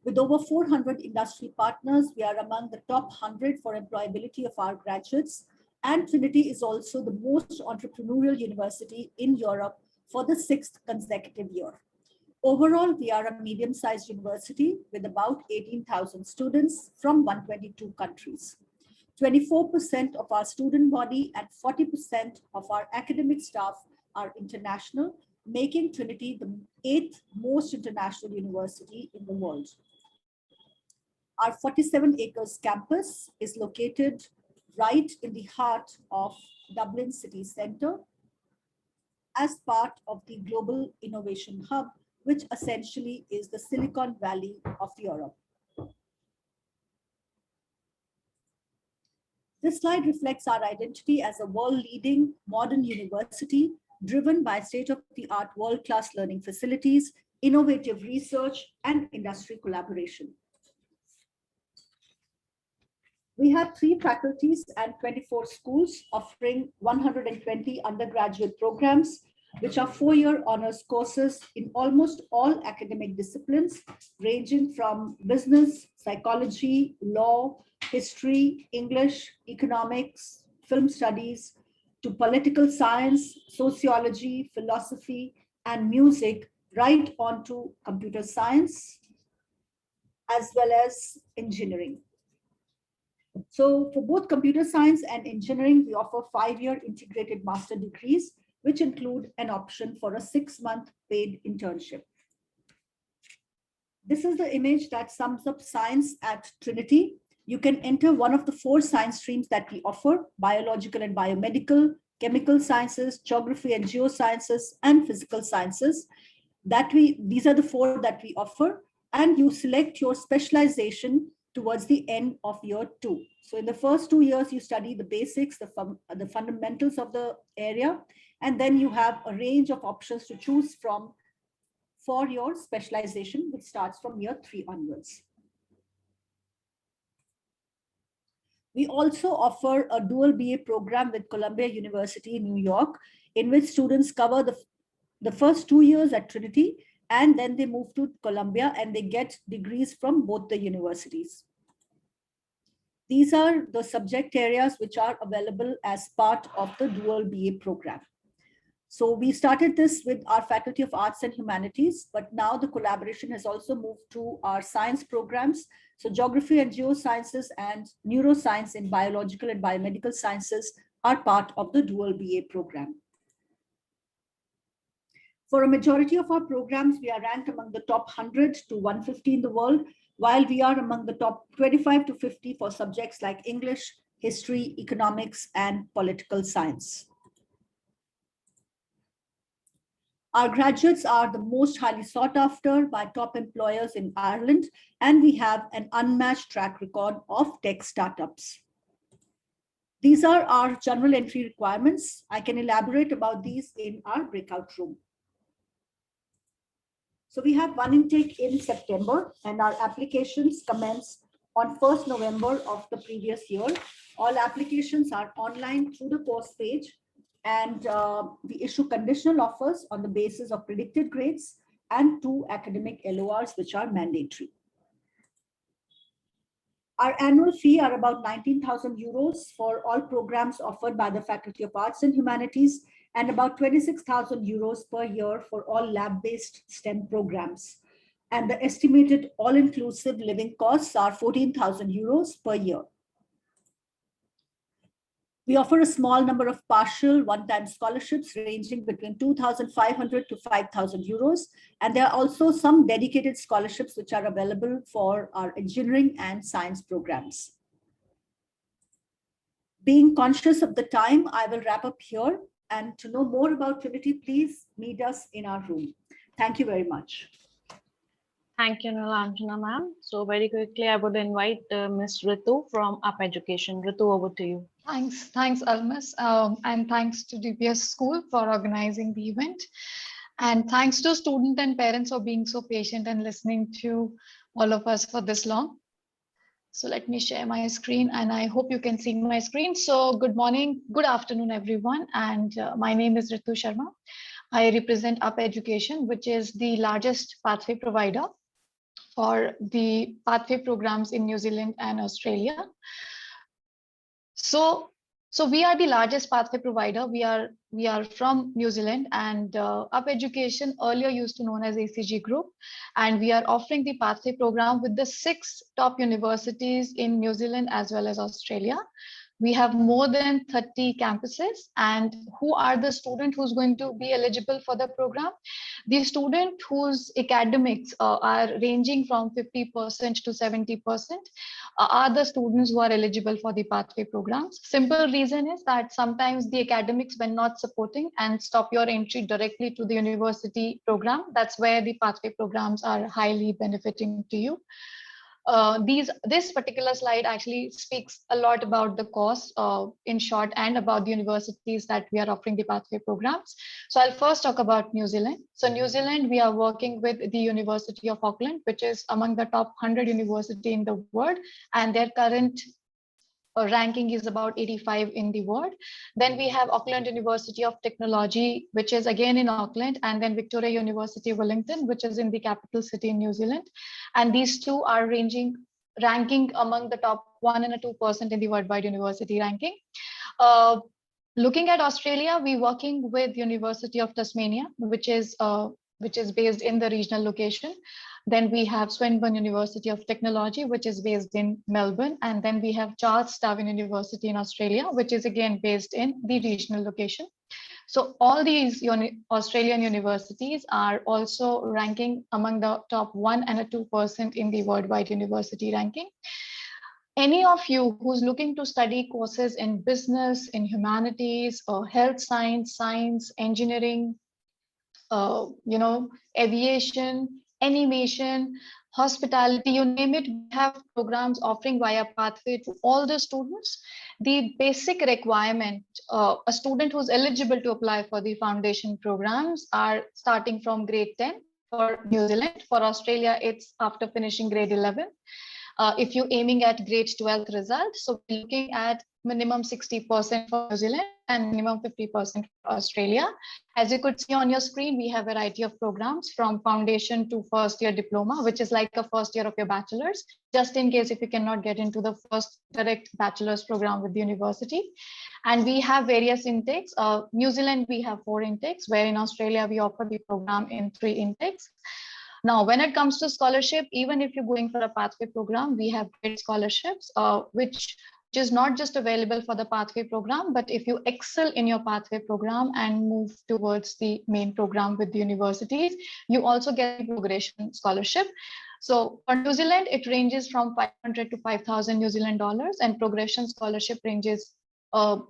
With over 400 industry partners, we are among the top 100 for employability of our graduates. And Trinity is also the most entrepreneurial university in Europe for the 6th consecutive year. Overall, we are a medium-sized university with about 18,000 students from 122 countries. 24% of our student body and 40% of our academic staff are international, making Trinity the 8th most international university in the world. Our 47 acres campus is located right in the heart of Dublin city centre as part of the Global Innovation Hub, which essentially is the Silicon Valley of Europe. This slide reflects our identity as a world-leading modern university driven by state-of-the-art world-class learning facilities, innovative research, and industry collaboration. We have 3 faculties and 24 schools offering 120 undergraduate programs, which are 4-year honors courses in almost all academic disciplines, ranging from business, psychology, law, history, English, economics, film studies, to political science, sociology, philosophy, and music, right on to computer science, as well as engineering. So for both computer science and engineering, we offer 5-year integrated master degrees, which include an option for a 6-month paid internship. This is the image that sums up science at Trinity. You can enter one of the 4 science streams that we offer: biological and biomedical, chemical sciences, geography and geosciences, and physical sciences. These are the 4 that we offer, and you select your specialization towards the end of year 2. So in the first 2 years, you study the basics, the fundamentals of the area, and then you have a range of options to choose from for your specialization, which starts from year 3 onwards. We also offer a dual BA program with Columbia University in New York, in which students cover the first 2 years at Trinity, and then they move to Columbia and they get degrees from both the universities. These are the subject areas which are available as part of the dual BA program. So we started this with our Faculty of Arts and Humanities, but now the collaboration has also moved to our science programs. So geography and geosciences and neuroscience in biological and biomedical sciences are part of the dual BA program. For a majority of our programs, we are ranked among the top 100 to 150 in the world, while we are among the top 25 to 50 for subjects like English, history, economics, and political science. Our graduates are the most highly sought after by top employers in Ireland, and we have an unmatched track record of tech startups. These are our general entry requirements. I can elaborate about these in our breakout room. So we have one intake in September, and our applications commence on 1st November of the previous year. All applications are online through the course page, and we issue conditional offers on the basis of predicted grades and 2 academic LORs, which are mandatory. Our annual fee are about 19,000 euros for all programs offered by the Faculty of Arts and Humanities, and about 26,000 euros per year for all lab-based STEM programs. And the estimated all-inclusive living costs are 14,000 euros per year. We offer a small number of partial one-time scholarships ranging between 2,500 to 5,000 euros. And there are also some dedicated scholarships which are available for our engineering and science programs. Being conscious of the time, I will wrap up here. And to know more about Trinity, please meet us in our room. Thank you very much. Thank you, Nilanjana ma'am. So very quickly, I would invite Ms. Ritu from Up Education. Ritu, over to you. Thanks, Almas, and thanks to DPS School for organizing the event. And thanks to students and parents for being so patient and listening to all of us for this long. So let me share my screen and I hope you can see my screen. So good morning, good afternoon, everyone. And my name is Ritu Sharma. I represent Up Education, which is the largest pathway provider for the pathway programs in New Zealand and Australia. So we are the largest pathway provider. We are from New Zealand, and Up Education earlier used to known as ACG Group, and we are offering the pathway program with the 6 top universities in New Zealand as well as Australia. We have more than 30 campuses. And who are the student who's going to be eligible for the program? The student whose academics are ranging from 50% to 70% are the students who are eligible for the pathway programs. Simple reason is that sometimes the academics when not supporting and stop your entry directly to the university program. That's where the pathway programs are highly benefiting to you. This particular slide actually speaks a lot about the course in short and about the universities that we are offering the pathway programs. So I'll first talk about New Zealand. So New Zealand, we are working with the University of Auckland, which is among the top 100 university in the world, and their current ranking is about 85 in the world. Then we have Auckland University of Technology, which is again in Auckland, and then Victoria University Wellington, which is in the capital city in New Zealand. And these two are ranking among the top 1 and 2% in the worldwide university ranking. Looking at Australia, we're working with University of Tasmania, which is based in the regional location. Then we have Swinburne University of Technology, which is based in Melbourne. And then we have Charles Darwin University in Australia, which is again based in the regional location. So all these Australian universities are also ranking among the top 1 and 2% in the worldwide university ranking. Any of you who's looking to study courses in business, in humanities, or health science, engineering, aviation, animation, hospitality, you name it, we have programs offering via pathway to all the students. The basic requirement, a student who's eligible to apply for the foundation programs are starting from grade 10 for New Zealand. For Australia, it's after finishing grade 11. If you're aiming at grade 12 results, so we're looking at minimum 60% for New Zealand and minimum 50% for Australia. As you could see on your screen, we have a variety of programs from foundation to first year diploma, which is like a first year of your bachelor's, just in case if you cannot get into the first direct bachelor's program with the university. And we have various intakes. New Zealand, we have 4 intakes, where in Australia, we offer the program in 3 intakes. Now, when it comes to scholarship, even if you're going for a pathway program, we have great scholarships, which is not just available for the pathway program, but if you excel in your pathway program and move towards the main program with the universities, you also get a progression scholarship. So for New Zealand, it ranges from 500 to 5,000 New Zealand dollars, and progression scholarship ranges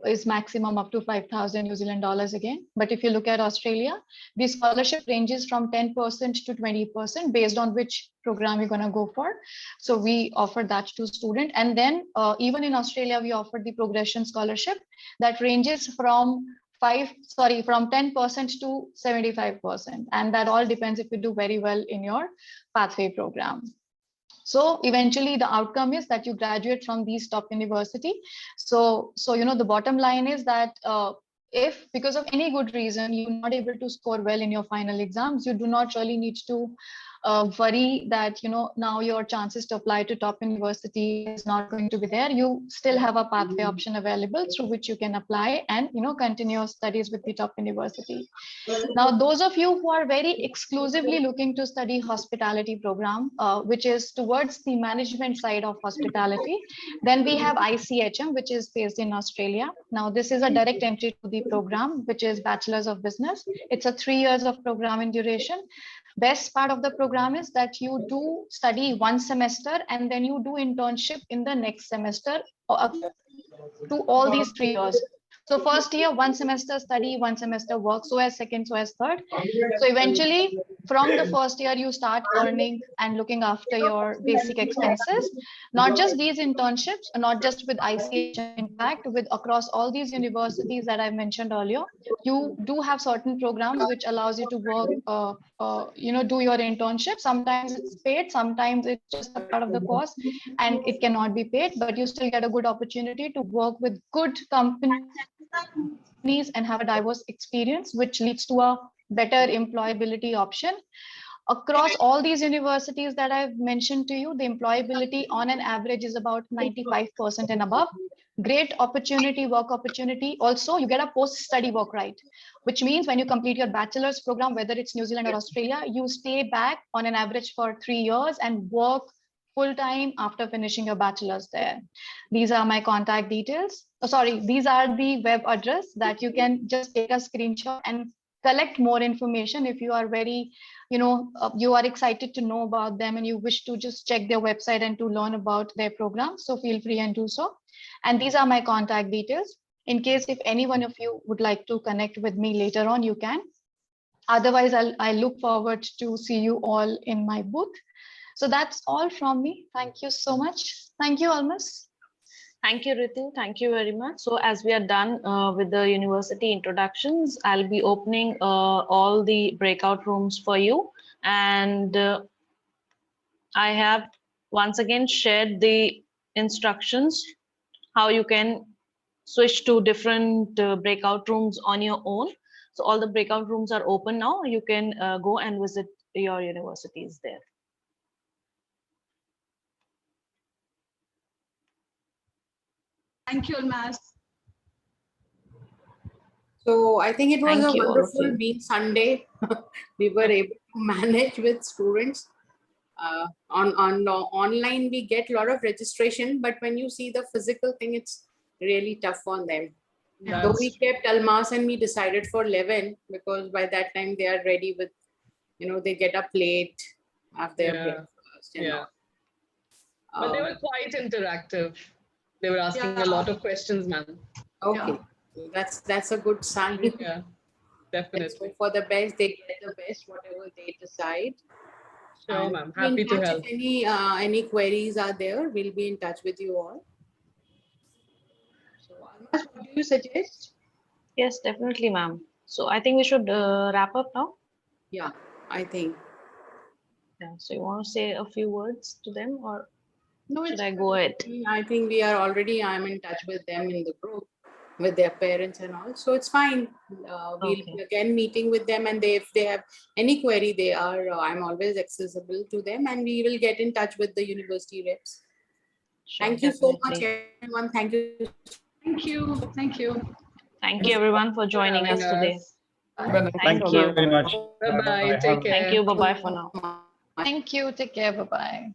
is maximum up to 5,000 New Zealand dollars again. But if you look at Australia, the scholarship ranges from 10% to 20% based on which program you're going to go for. So we offer that to students. And then even in Australia, we offer the progression scholarship that ranges from 10% to 75%. And that all depends if you do very well in your pathway program. So eventually the outcome is that you graduate from these top university. So the bottom line is that if because of any good reason you're not able to score well in your final exams, you do not really need to worry that now your chances to apply to top university is not going to be there. You still have a pathway option available through which you can apply and continue your studies with the top university. Now, those of you who are very exclusively looking to study hospitality program, which is towards the management side of hospitality, then we have ICHM, which is based in Australia. Now, this is a direct entry to the program, which is Bachelor's of Business. It's a 3 years of program in duration. Best part of the program is that you do study 1 semester and then you do internship in the next semester to all these 3 years. So first year, 1 semester study, 1 semester work, so as second, so as third. So eventually from the first year, you start earning and looking after your basic expenses. Not just these internships, not just with ICAE, in fact, with across all these universities that I mentioned earlier, you do have certain programs which allows you to work, do your internship. Sometimes it's paid, sometimes it's just a part of the course and it cannot be paid, but you still get a good opportunity to work with good companies and have a diverse experience, which leads to a better employability option. Across all these universities that I've mentioned to you, the employability on an average is about 95% and above. Great opportunity, work opportunity. Also, you get a post-study work right, which means when you complete your bachelor's program, whether it's New Zealand or Australia, you stay back on an average for 3 years and work full-time after finishing your bachelor's there. These are my contact details. These are the web address that you can just take a screenshot and collect more information if you are very, you are excited to know about them and you wish to just check their website and to learn about their program. So feel free and do so. And these are my contact details. In case if any one of you would like to connect with me later on, you can. Otherwise, I look forward to see you all in my booth. So that's all from me. Thank you so much. Thank you, Almas. Thank you, Ritu. Thank you very much. So as we are done with the university introductions, I'll be opening all the breakout rooms for you. And I have once again shared the instructions, how you can switch to different breakout rooms on your own. So all the breakout rooms are open now. You can go and visit your universities there. Thank you, Almas. So I think it was Thank a you, all of wonderful you. week Sunday. We were able to manage with students. On online, we get a lot of registration, but when you see the physical thing, it's really tough on them. So we kept Almas and we decided for 11 because by that time they are ready with, they get up late after their breakfast and all. But they were quite interactive. They were asking a lot of questions, ma'am. Okay, that's a good sign. Yeah, definitely. For the best, they get the best, whatever they decide. Sure, ma'am. Happy to help. If any queries are there, we'll be in touch with you all. So, Almas, what do you suggest? Yes, definitely, ma'am. So I think we should wrap up now. Yeah, I think. Yeah. So you want to say a few words to them, or no, should I go ahead? I think we are already, I'm in touch with them in the group, with their parents and all. So it's fine. We'll be again meeting with them, and if they have any query, I'm always accessible to them, and we will get in touch with the university reps. Sure, thank you so much, everyone. Thank you. Thank you. Thank you. Thank you, everyone, for joining us today. Thank you very much. Bye-bye. Take care. Thank you. Bye-bye for now. Thank you. Take care. Bye-bye.